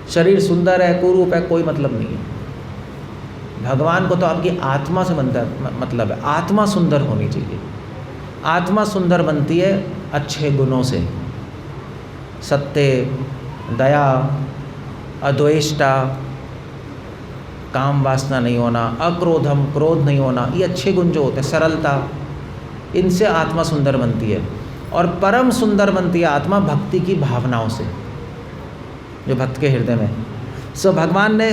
शरीर सुंदर है, कुरूप है, कोई मतलब नहीं है। भगवान को तो आपकी आत्मा से मतलब है। आत्मा सुंदर होनी चाहिए। आत्मा सुंदर बनती है अच्छे गुणों से। सत्य, दया, अद्वेष्टा, काम वासना नहीं होना, अक्रोधम, क्रोध नहीं होना, ये अच्छे गुण जो होते हैं, सरलता, इनसे आत्मा सुंदर बनती है। और परम सुंदर बनती है आत्मा भक्ति की भावनाओं से, जो भक्त के हृदय में। सो भगवान ने,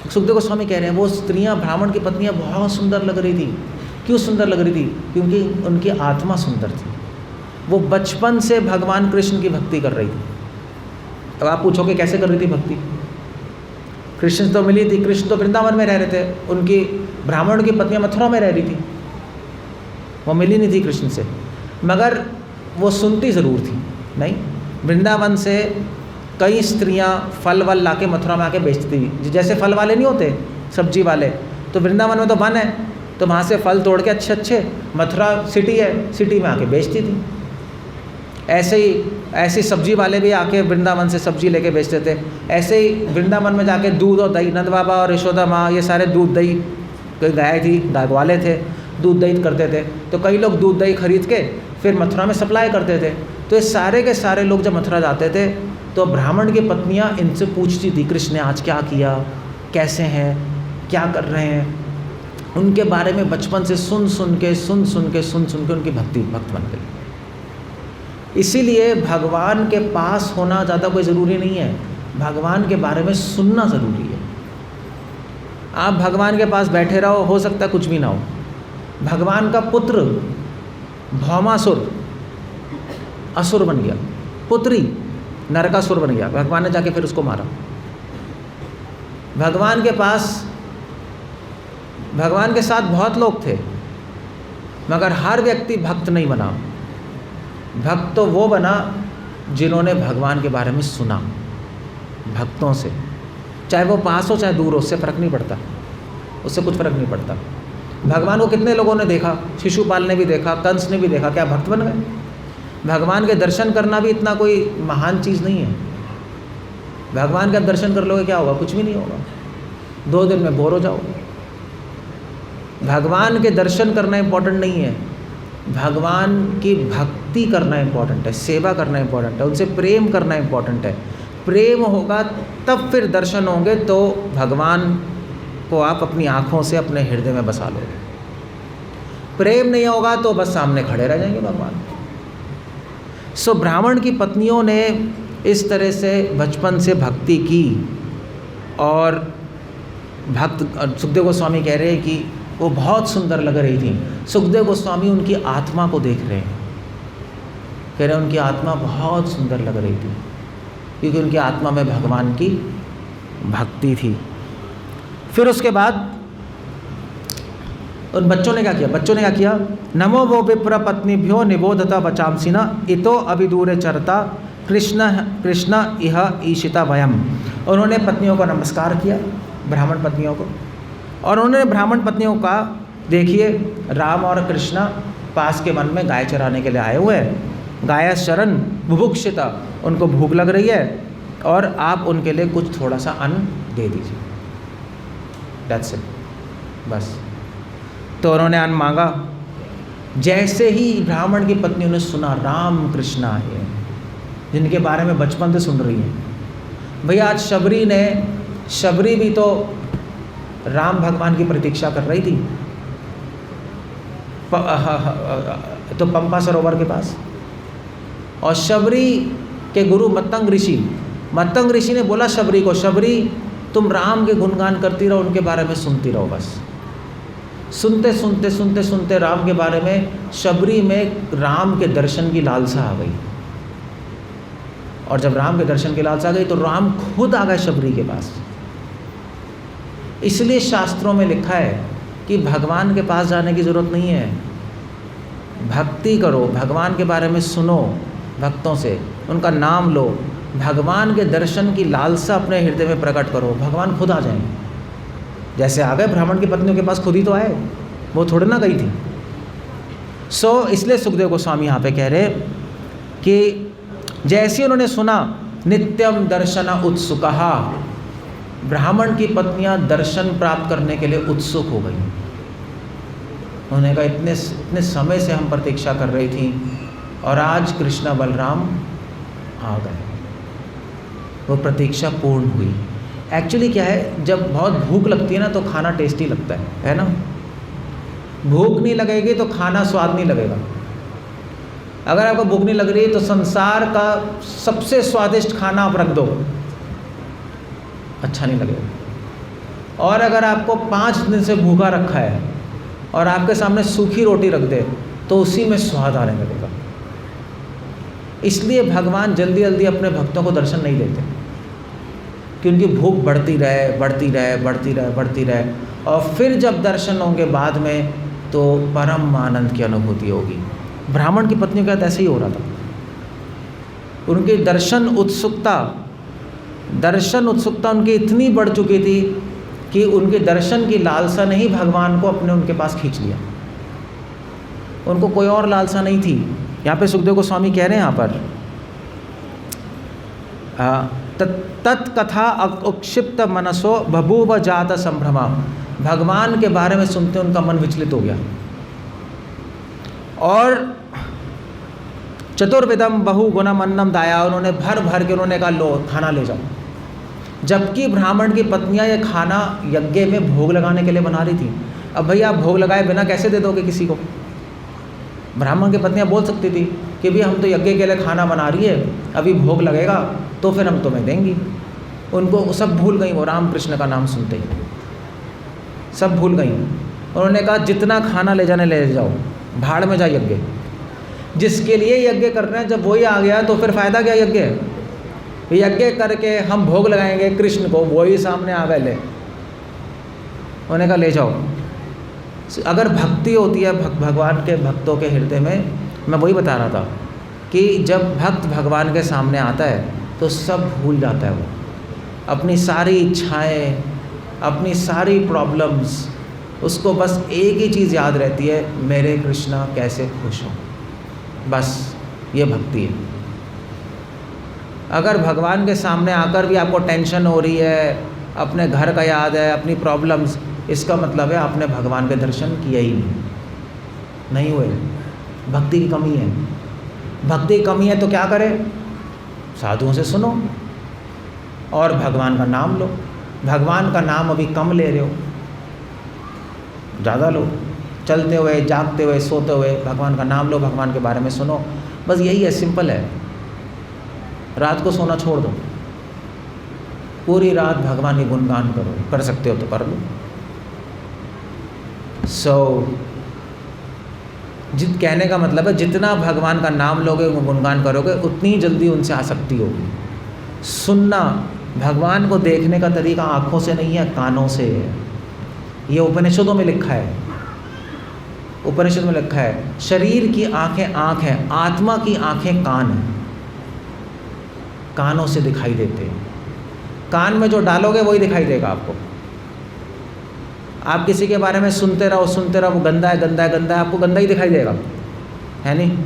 सुखदेव गोस्वामी कह रहे हैं, वो स्त्रियां, ब्राह्मण की पत्नियां बहुत सुंदर लग रही थी। क्यों सुंदर लग रही थी? क्योंकि उनकी आत्मा सुंदर थी। वो बचपन से भगवान कृष्ण की भक्ति कर रही थी। अब आप पूछोगे कैसे कर रही थी भक्ति? कृष्ण तो मिली थी, कृष्ण तो वृंदावन में रह रहे थे, उनकी ब्राह्मण की पत्नियां मथुरा में रह रही थी, वो मिली नहीं थी कृष्ण से। मगर वो सुनती ज़रूर थी। नहीं, वृंदावन से कई स्त्रियां फल वल ला के मथुरा में आके बेचती थी। जैसे फल वाले नहीं होते, सब्जी वाले, तो वृंदावन में तो वन है, तो वहाँ से फल तोड़ के अच्छे अच्छे, मथुरा सिटी है, सिटी में आके बेचती थी। ऐसे ही सब्जी वाले भी आके वृंदावन से सब्जी लेके बेचते थे। ऐसे ही वृंदावन में जाके दूध और दही, नंद बाबा और यशोदा माँ, ये सारे दूध दही, कोई गाय थी, गाय वाले थे, दूध दही करते थे, तो कई लोग दूध दही खरीद के फिर मथुरा में सप्लाई करते थे। तो ये सारे के सारे लोग जब मथुरा जाते थे तो ब्राह्मण की पत्नियां इनसे पूछती थी, कृष्ण ने आज क्या किया, कैसे हैं, क्या कर रहे हैं। उनके बारे में बचपन से सुन सुन के उनकी भक्त बन गई। इसीलिए भगवान के पास होना ज़्यादा कोई ज़रूरी नहीं है, भगवान के बारे में सुनना ज़रूरी है। आप भगवान के पास बैठे रहो, हो सकता है कुछ भी ना हो। भगवान का पुत्र भौमासुर असुर बन गया, पुत्री नरकासुर बन गया, भगवान ने जाके फिर उसको मारा। भगवान के साथ बहुत लोग थे, मगर हर व्यक्ति भक्त नहीं बना। भक्त तो वो बना जिन्होंने भगवान के बारे में सुना भक्तों से, चाहे वो पास हो चाहे दूर हो, उससे फ़र्क नहीं पड़ता, उससे कुछ फ़र्क नहीं पड़ता। भगवान को कितने लोगों ने देखा, शिशुपाल ने भी देखा, कंस ने भी देखा, क्या भक्त बन गए? भगवान के दर्शन करना भी इतना कोई महान चीज़ नहीं है। भगवान का दर्शन कर लोगे क्या होगा? कुछ भी नहीं होगा, 2 दिन में बोर हो जाओगे। भगवान के दर्शन करना इम्पोर्टेंट नहीं है, भगवान की भक्ति करना इम्पोर्टेंट है, सेवा करना इम्पोर्टेंट है, उनसे प्रेम करना इम्पोर्टेंट है। प्रेम होगा तब फिर दर्शन होंगे, तो भगवान को आप अपनी आँखों से अपने हृदय में बसा लोगे। प्रेम नहीं होगा तो बस सामने खड़े रह जाएंगे भगवान। सो ब्राह्मण की पत्नियों ने इस तरह से बचपन से भक्ति की, और सुखदेव गोस्वामी कह रहे हैं कि वो बहुत सुंदर लग रही थी। सुखदेव गोस्वामी उनकी आत्मा को देख रहे हैं, कह रहे हैं उनकी आत्मा बहुत सुंदर लग रही थी, क्योंकि उनकी आत्मा में भगवान की भक्ति थी। फिर उसके बाद उन बच्चों ने क्या किया? नमो वो विप्र पत्नीभ्यो निबोधता वचांसिना इतो अभिदूरे चरता कृष्ण इह ईशिता वयम। उन्होंने पत्नियों को नमस्कार किया, ब्राह्मण पत्नियों को, और उन्होंने ब्राह्मण पत्नियों का, देखिए राम और कृष्णा पास के वन में गाय चराने के लिए आए हुए हैं, गाय शरण बुभुक्षिता, उनको भूख लग रही है, और आप उनके लिए कुछ थोड़ा सा अन्न दे दीजिए। दैट्स इट, बस। तो उन्होंने अन्न मांगा। जैसे ही ब्राह्मण की पत्नियों ने सुना राम कृष्णा है, जिनके बारे में बचपन से सुन रही है। भैया आज शबरी भी तो राम भगवान की प्रतीक्षा कर रही थी, तो पंपा सरोवर के पास। और शबरी के गुरु मतंग ऋषि मतंग ऋषि ने बोला शबरी को, शबरी तुम राम के गुणगान करती रहो, उनके बारे में सुनती रहो बस। सुनते सुनते सुनते सुनते राम के बारे में शबरी में राम के दर्शन की लालसा आ गई। और जब राम के दर्शन की लालसा आ गई तो राम खुद आ गए शबरी के पास। इसलिए शास्त्रों में लिखा है कि भगवान के पास जाने की ज़रूरत नहीं है, भक्ति करो, भगवान के बारे में सुनो, भक्तों से उनका नाम लो, भगवान के दर्शन की लालसा अपने हृदय में प्रकट करो, भगवान खुद आ जाएंगे। जैसे आ गए ब्राह्मण की पत्नियों के पास, खुद ही तो आए, वो थोड़े ना गई थी। इसलिए सुखदेव गोस्वामी यहाँ पे कह रहे कि जैसे उन्होंने सुना नित्यम दर्शन उत्सुकहा, ब्राह्मण की पत्नियां दर्शन प्राप्त करने के लिए उत्सुक हो गई। उन्होंने कहा इतने समय से हम प्रतीक्षा कर रही थी और आज कृष्ण बलराम आ गए, वो प्रतीक्षा पूर्ण हुई। एक्चुअली क्या है, जब बहुत भूख लगती है ना तो खाना टेस्टी लगता है ना। भूख नहीं लगेगी तो खाना स्वाद नहीं लगेगा। अगर आपको भूख नहीं लग रही तो संसार का सबसे स्वादिष्ट खाना आप रख दो, अच्छा नहीं लगेगा। और अगर आपको 5 दिन से भूखा रखा है और आपके सामने सूखी रोटी रख दे तो उसी में स्वाद आने लगेगा। इसलिए भगवान जल्दी जल्दी अपने भक्तों को दर्शन नहीं देते कि उनकी भूख बढ़ती रहे बढ़ती रहे बढ़ती रहे बढ़ती रहे, और फिर जब दर्शन होंगे बाद में तो परम आनंद की अनुभूति होगी। ब्राह्मण की पत्नियों के साथ ऐसे ही हो रहा था। उनकी दर्शन उत्सुकता उनकी इतनी बढ़ चुकी थी कि उनके दर्शन की लालसा ने ही भगवान को उनके पास खींच लिया। उनको कोई और लालसा नहीं थी। यहाँ पे सुखदेव गोस्वामी कह रहे हैं यहाँ पर तत्कथा उक्षिप्त मनसो बभूव जात संभ्रमा, भगवान के बारे में सुनते उनका मन विचलित हो गया। और चतुर्विधम बहुगुणम अन्नम दाया, उन्होंने भर भर के उन्होंने कहा लो खाना ले जाओ। जबकि ब्राह्मण की पत्नियां ये खाना यज्ञ में भोग लगाने के लिए बना रही थी। अब भैया आप भोग लगाए बिना कैसे दे दोगे किसी को? ब्राह्मण की पत्नियां बोल सकती थी कि भाई हम तो यज्ञ के लिए खाना बना रही है, अभी भोग लगेगा तो फिर हम तुम्हें देंगी। उनको सब भूल गई, वो राम कृष्ण का नाम सुनते ही सब भूल गई। उन्होंने कहा जितना खाना ले जाने ले जाओ, भाड़ में जा यज्ञ। जिसके लिए यज्ञ कर रहे हैं जब वही आ गया तो फिर फ़ायदा क्या यज्ञ? यज्ञ करके हम भोग लगाएंगे कृष्ण को, वही सामने आ गए ले। उन्होंने कहा ले जाओ। अगर भक्ति होती है भगवान के भक्तों के हृदय में, मैं वही बता रहा था कि जब भक्त भगवान के सामने आता है तो सब भूल जाता है। वो अपनी सारी इच्छाएं, अपनी सारी प्रॉब्लम्स, उसको बस एक ही चीज़ याद रहती है, मेरे कृष्णा कैसे खुश हो। बस ये भक्ति है। अगर भगवान के सामने आकर भी आपको टेंशन हो रही है, अपने घर का याद है, अपनी प्रॉब्लम्स, इसका मतलब है आपने भगवान के दर्शन किए ही नहीं हुए। भक्ति की कमी है। भक्ति की कमी है तो क्या करें? साधुओं से सुनो और भगवान का नाम लो। भगवान का नाम अभी कम ले रहे हो, ज़्यादा लो। चलते हुए, जागते हुए, सोते हुए भगवान का नाम लो, भगवान के बारे में सुनो। बस यही है, सिंपल है। रात को सोना छोड़ दो, पूरी रात भगवान के गुणगान करो। कर सकते हो तो कर लो। कहने का मतलब है जितना भगवान का नाम लोगे, गुणगान करोगे, उतनी जल्दी उनसे आसक्ति होगी। सुनना, भगवान को देखने का तरीका आँखों से नहीं है, कानों से है। ये उपनिषदों में लिखा है। उपनिषद में लिखा है शरीर की आँखें आँख है, आत्मा की आँखें कान है। कानों से दिखाई देते हैं। कान में जो डालोगे वही दिखाई देगा आपको। आप किसी के बारे में सुनते रहो, वो गंदा है, गंदा है, गंदा है, आपको गंदा ही दिखाई देगा, है नहीं?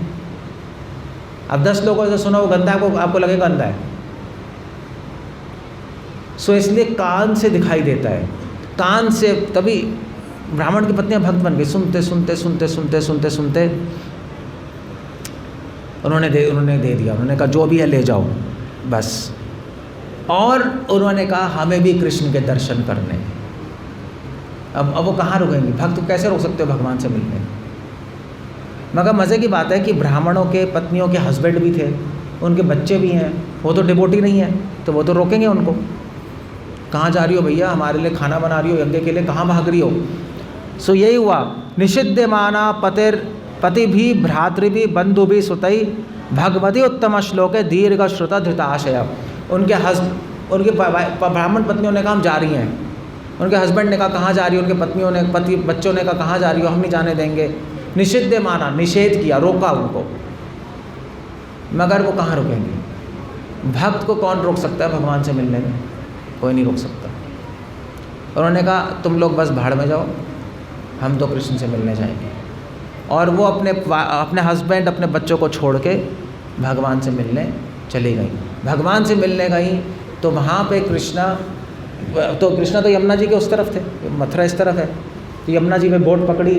अब 10 लोगों से सुनो वो गंदा है, आपको लगेगा गंदा है। इसलिए कान से दिखाई देता है। कान से, तभी ब्राह्मण की पत्नियां भक्त बन गई। सुनते सुनते सुनते सुनते सुनते सुनते उन्होंने दे दिया। उन्होंने कहा जो भी है ले जाओ बस। और उन्होंने कहा हमें भी कृष्ण के दर्शन करने। अब वो कहाँ रुकेंगी? भक्त कैसे रोक सकते हो भगवान से मिलने? मगर मज़े की बात है कि ब्राह्मणों के पत्नियों के हस्बैंड भी थे, उनके बच्चे भी हैं, वो तो डिवोटी नहीं है, तो वो तो रोकेंगे उनको। कहाँ जा रही हो भैया, हमारे लिए खाना बना रही हो, यज्ञ के लिए कहाँ भाग रही हो। सो यही हुआ, निषिद्ध माना पति भी भ्रातृ भी बंधु भी सुतई भगवती उत्तम श्लोक है दीर्घ श्रुता धृताशय। उनके ब्राह्मण पत्नियों ने कहा हम जा रही हैं, उनके हस्बैंड ने कहा कहाँ जा रही हो, उनके पत्नियों ने बच्चों ने कहा कहाँ जा रही हो, हम नहीं जाने देंगे। निषिद्ध माना, निषेध किया, रोका उनको, मगर वो कहाँ रुकेंगे। भक्त को कौन रोक सकता है भगवान से मिलने में, कोई नहीं रोक सकता। उन्होंने कहा तुम लोग बस भाड़ में जाओ, हम तो कृष्ण से मिलने जाएंगे। और वो अपने हस्बैंड अपने बच्चों को छोड़ के भगवान से मिलने चली गई। भगवान से मिलने गई तो वहाँ पे कृष्णा तो यमुना जी के उस तरफ थे, मथुरा इस तरफ है, तो यमुना जी में बोट पकड़ी,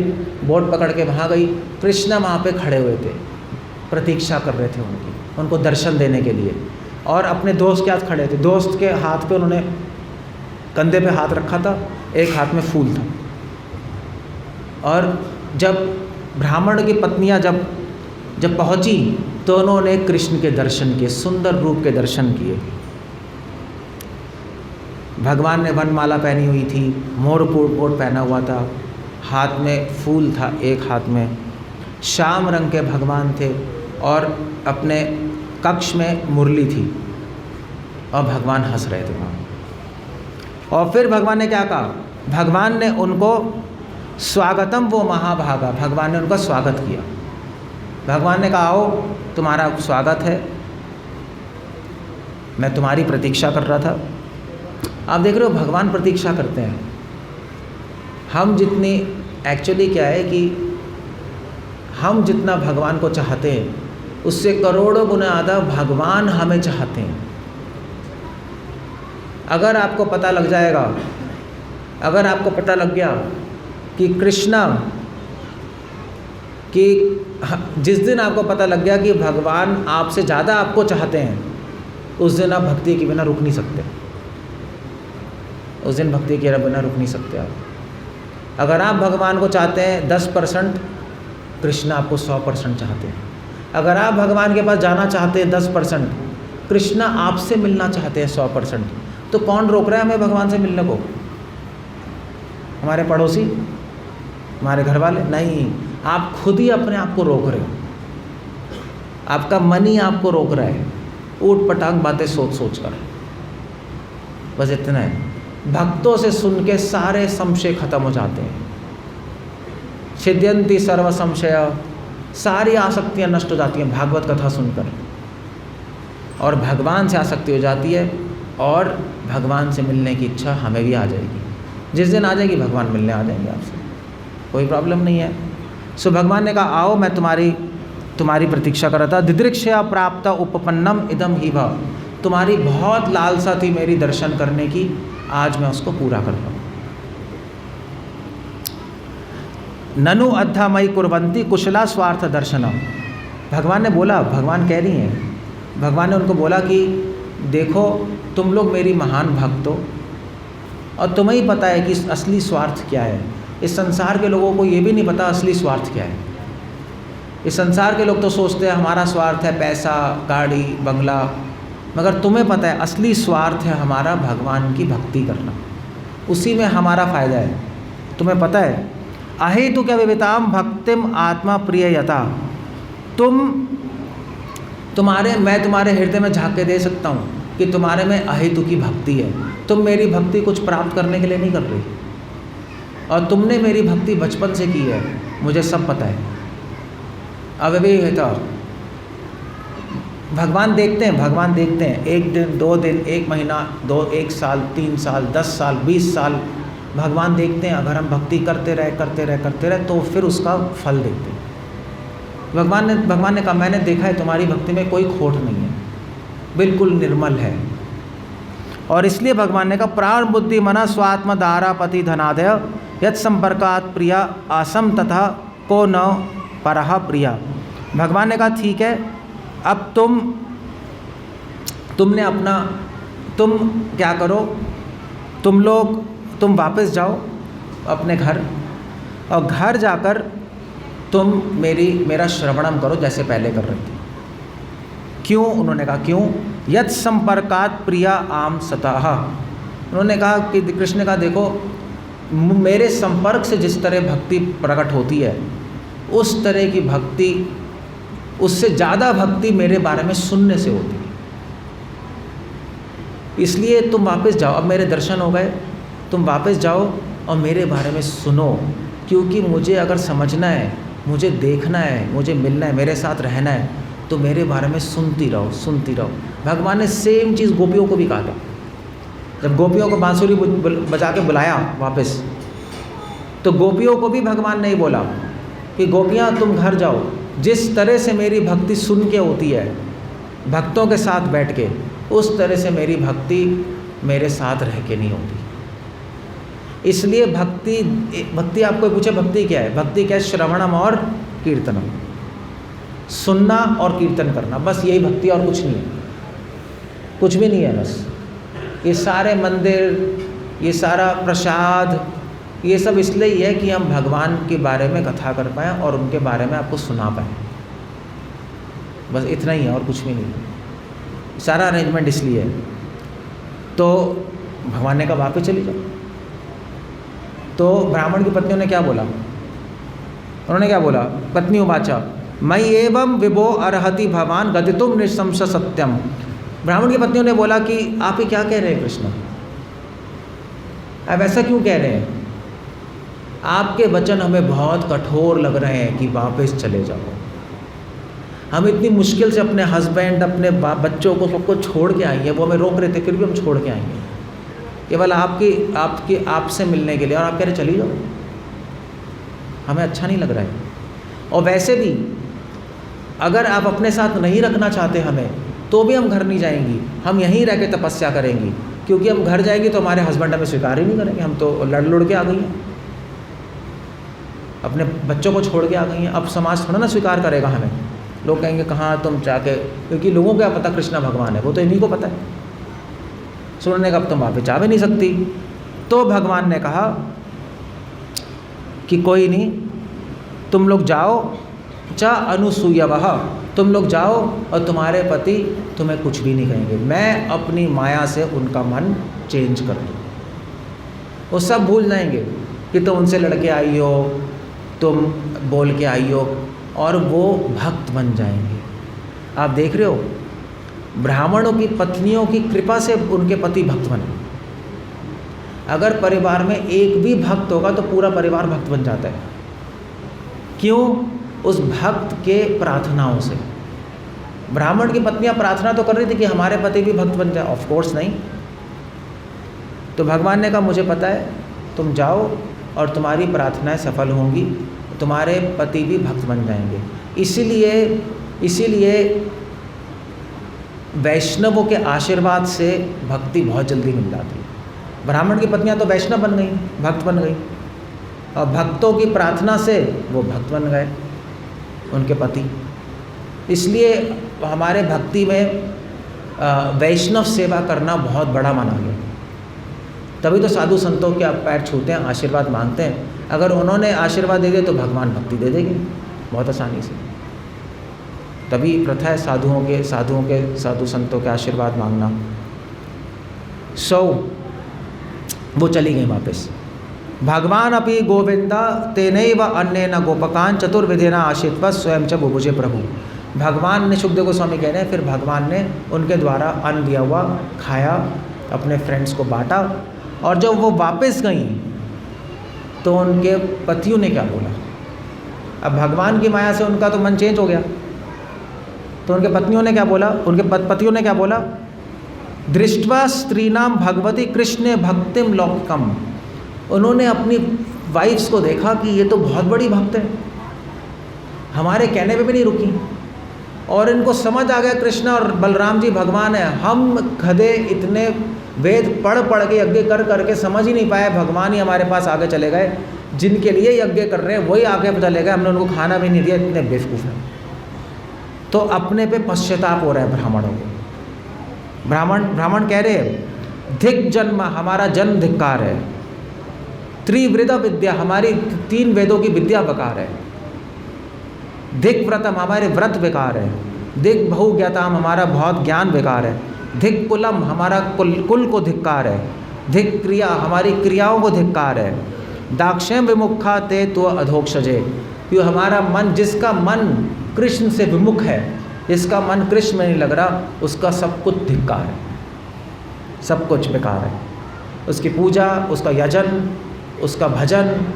बोट पकड़ के वहाँ गई। कृष्णा वहाँ पे खड़े हुए थे, प्रतीक्षा कर रहे थे उनको दर्शन देने के लिए। और अपने दोस्त के हाथ खड़े थे, दोस्त के हाथ पे उन्होंने कंधे पे हाथ रखा था, एक हाथ में फूल था। और जब ब्राह्मण की पत्नियां जब पहुंची तो उन्होंने कृष्ण के दर्शन किए, सुंदर रूप के दर्शन किए। भगवान ने वनमाला पहनी हुई थी, मोर कोट पहना हुआ था, हाथ में फूल था, एक हाथ में श्याम रंग के भगवान थे, और अपने कक्ष में मुरली थी, और भगवान हंस रहे थे वहाँ। और फिर भगवान ने क्या कहा, भगवान ने उनको स्वागतम वो महाभागा, भगवान ने उनका स्वागत किया। भगवान ने कहा आओ तुम्हारा स्वागत है, मैं तुम्हारी प्रतीक्षा कर रहा था। आप देख रहे हो भगवान प्रतीक्षा करते हैं। हम जितनी एक्चुअली क्या है कि हम जितना भगवान को चाहते हैं उससे करोड़ों गुना ज़्यादा भगवान हमें चाहते हैं। अगर आपको पता लग जाएगा, अगर आपको पता लग गया कि कृष्णा कि जिस दिन आपको पता लग गया कि भगवान आपसे ज़्यादा आपको चाहते हैं, उस दिन आप भक्ति के बिना रुक नहीं सकते। उस दिन भक्ति के बिना रुक नहीं सकते आप। अगर आप भगवान को चाहते हैं 10%, कृष्ण आपको 100% चाहते हैं। अगर आप भगवान के पास जाना चाहते हैं 10%, कृष्ण आपसे मिलना चाहते हैं 100%। तो कौन रोक रहा है हमें भगवान से मिलने को? हमारे पड़ोसी, हमारे घर वाले? नहीं, आप खुद ही अपने आप को रोक रहे हो। आपका मन ही आपको रोक रहा है, ऊट पटांग बातें सोच सोच कर। बस इतना है। भक्तों से सुन के सारे संशय खत्म हो जाते हैं। छिद्यंती सर्व संशय, सारी आसक्तियाँ नष्ट हो जाती हैं भागवत कथा सुनकर, और भगवान से आसक्ति हो जाती है, और भगवान से मिलने की इच्छा हमें भी आ जाएगी। जिस दिन आ जाएगी भगवान मिलने आ जाएंगे आपसे, कोई प्रॉब्लम नहीं है। सो भगवान ने कहा आओ मैं तुम्हारी प्रतीक्षा कर रहा था। दिदृक्षया प्राप्त उपपन्नम इदम ही भव, तुम्हारी बहुत लालसा थी मेरी दर्शन करने की, आज मैं उसको पूरा कर रहा हूँ। ननु अद्धामयी कुर्वन्ति कुशला स्वार्थ दर्शनम, भगवान ने बोला, भगवान कह रही हैं, भगवान ने उनको बोला कि देखो तुम लोग मेरी महान भक्त हो, और तुम्हें ही पता है कि असली स्वार्थ क्या है। इस संसार के लोगों को ये भी नहीं पता असली स्वार्थ क्या है। इस संसार के लोग तो सोचते हैं हमारा स्वार्थ है पैसा, गाड़ी, बंगला, मगर तुम्हें पता है असली स्वार्थ है हमारा भगवान की भक्ति करना, उसी में हमारा फ़ायदा है। तुम्हें पता है अहेतु क्या विविताम भक्तिम आत्मा प्रिययता, मैं तुम्हारे हृदय में झाँक के दे सकता हूँ कि तुम्हारे में अहेतु की भक्ति है। तुम मेरी भक्ति कुछ प्राप्त करने के लिए नहीं कर रही, और तुमने मेरी भक्ति बचपन से की है, मुझे सब पता है। अब भी है तो भगवान देखते हैं 1 दिन 2 दिन 1 महीना 1 साल 3 साल 10 साल 20 साल भगवान देखते हैं। अगर हम भक्ति करते रहे तो फिर उसका फल देखते हैं। भगवान ने कहा मैंने देखा है तुम्हारी भक्ति में कोई खोट नहीं है, बिल्कुल निर्मल है। और इसलिए भगवान ने कहा प्राण बुद्धि मना स्वात्म दारापति धनादय यत् संपर्कात प्रिया आसम तथा को न परहा प्रिया। भगवान ने कहा ठीक है, अब तुम क्या करो, तुम वापस जाओ अपने घर, और घर जाकर तुम मेरा श्रवणम करो जैसे पहले कर रही थी। क्यों? उन्होंने कहा क्यों? यत् संपर्कात प्रिया आम सतः। उन्होंने कहा कि कृष्ण ने कहा देखो, मेरे संपर्क से जिस तरह भक्ति प्रकट होती है उस तरह की भक्ति, उससे ज़्यादा भक्ति मेरे बारे में सुनने से होती है। इसलिए तुम वापस जाओ, अब मेरे दर्शन हो गए, तुम वापस जाओ और मेरे बारे में सुनो, क्योंकि मुझे अगर समझना है, मुझे देखना है, मुझे मिलना है, मेरे साथ रहना है, तो मेरे बारे में सुनती रहो, सुनती रहो। भगवान ने सेम चीज़ गोपियों को भी कहा था। जब गोपियों को बांसुरी बजा के बुलाया वापस, तो गोपियों को भी भगवान ने ही बोला कि गोपियाँ तुम घर जाओ, जिस तरह से मेरी भक्ति सुन के होती है भक्तों के साथ बैठ के, उस तरह से मेरी भक्ति मेरे साथ रह के नहीं होती। इसलिए भक्ति आपको पूछे भक्ति क्या है? भक्ति क्या है? श्रवणम और कीर्तनम, सुनना और कीर्तन करना, बस यही भक्ति, और कुछ नहीं है, कुछ भी नहीं है। बस ये सारे मंदिर, ये सारा प्रसाद, ये सब इसलिए ही है कि हम भगवान के बारे में कथा कर पाएँ और उनके बारे में आपको सुना पाएँ, बस इतना ही है और कुछ भी नहीं है। सारा अरेंजमेंट इसलिए है। तो भगवान ने कहा वापस चली जाओ। तो ब्राह्मण की पत्नियों ने क्या बोला? उन्होंने क्या बोला? पत्नी उवाचा मयि एवं विभो अर्हति भवान गदितुम निशंस सत्यम। ब्राह्मण की पत्नियों ने बोला कि आप ये क्या कह रहे हैं कृष्ण, आप ऐसा क्यों कह रहे हैं? आपके वचन हमें बहुत कठोर लग रहे हैं कि वापस चले जाओ। हम इतनी मुश्किल से अपने हस्बैंड, अपने बच्चों को, सबको छोड़ के आएंगे, वो हमें रोक रहे थे, फिर भी हम छोड़ के आएंगे केवल आपसे मिलने के लिए, और आप कह रहे चली जाओ, हमें अच्छा नहीं लग रहा है। और वैसे भी अगर आप अपने साथ नहीं रखना चाहते हमें, तो भी हम घर नहीं जाएंगी, हम यहीं रह के तपस्या करेंगी, क्योंकि हम घर जाएंगे तो हमारे हस्बैंड हमें स्वीकार ही नहीं करेंगे, हम तो लड़ के आ गई हैं, अपने बच्चों को छोड़ के आ गई हैं, अब समाज थोड़ा ना स्वीकार करेगा हमें। लोग कहेंगे कहाँ तुम जाके, क्योंकि लोगों को क्या पता कृष्णा भगवान है, वो तो इन्हीं को पता है। सुनने का अब तुम वापस जा भी नहीं सकती। तो भगवान ने कहा कि कोई नहीं, तुम लोग जाओ, च अनुसूयवः, तुम लोग जाओ और तुम्हारे पति तुम्हें कुछ भी नहीं कहेंगे, मैं अपनी माया से उनका मन चेंज कर दूँ। वो सब भूल जाएंगे कि तुम उनसे लड़के आई हो, तुम बोल के आई हो, और वो भक्त बन जाएंगे। आप देख रहे हो, ब्राह्मणों की पत्नियों की कृपा से उनके पति भक्त बने। अगर परिवार में एक भी भक्त होगा तो पूरा परिवार भक्त बन जाता है। क्यों? उस भक्त के प्रार्थनाओं से। ब्राह्मण की पत्नियां प्रार्थना तो कर रही थी कि हमारे पति भी भक्त बन जाए, ऑफ कोर्स नहीं। तो भगवान ने कहा मुझे पता है, तुम जाओ और तुम्हारी प्रार्थनाएं सफल होंगी, तुम्हारे पति भी भक्त बन जाएंगे। इसीलिए वैष्णवों के आशीर्वाद से भक्ति बहुत जल्दी मिल जाती है। ब्राह्मण की पत्नियां तो वैष्णव बन गई, भक्त बन गई, और भक्तों की प्रार्थना से वो भक्त बन गए उनके पति। इसलिए हमारे भक्ति में वैष्णव सेवा करना बहुत बड़ा माना गया। तभी तो साधु संतों के आप पैर छूते हैं, आशीर्वाद मांगते हैं। अगर उन्होंने आशीर्वाद दे दिया तो भगवान भक्ति दे देंगे बहुत आसानी से। तभी प्रथा है साधु संतों के आशीर्वाद मांगना। वो चली गई वापस। भगवान अपि गोविंदा तेनैव अन्येन गोपकान चतुर्विधेन आशित्वा स्वयं च बुभुजे प्रभु। भगवान ने, सुखदेव गोस्वामी कह रहे हैं, फिर भगवान ने उनके द्वारा अन्न दिया हुआ खाया, अपने फ्रेंड्स को बांटा, और जब वो वापस गई तो उनके पतियों ने क्या बोला? अब भगवान की माया से उनका तो मन चेंज हो गया, तो उनके पत्नियों ने क्या बोला? उनके पतियों ने क्या बोला? दृष्ट्वा स्त्रीणाम भगवती कृष्णे भक्तिम लौकिकम। उन्होंने अपनी वाइफ्स को देखा कि ये तो बहुत बड़ी भक्त है, हमारे कहने पे भी नहीं रुकी, और इनको समझ आ गया कृष्ण और बलराम जी भगवान है। हम गधे इतने वेद पढ़ के यज्ञ कर के समझ ही नहीं पाए, भगवान ही हमारे पास आगे चले गए, जिनके लिए यज्ञ कर रहे हैं वही आगे चले गए, हमने उनको खाना भी नहीं दिया, इतने बेवकूफ़ हैं। तो अपने पे पश्चाताप हो रहा है ब्राह्मणों को। ब्राह्मण कह रहे हैं धिक जन्म, हमारा जन्म धिक्कार है। त्रिवृद विद्या, हमारी 3 वेदों की विद्या बेकार है। धिक व्रतम, हमारे व्रत बेकार है। धिक बहु ज्ञाताम, हमारा बहुत ज्ञान बेकार है। धिक कुलम, हमारा कुल को धिक्कार है। धिक क्रिया, हमारी क्रियाओं को धिक्कार है। दाक्षेम विमुखा ते तो अधोक्षजे, क्यों हमारा मन, जिसका मन कृष्ण से विमुख है, जिसका मन कृष्ण में नहीं लग रहा, उसका सब कुछ धिक्कार है, सब कुछ बेकार है। उसकी पूजा, उसका यजन, उसका भजन,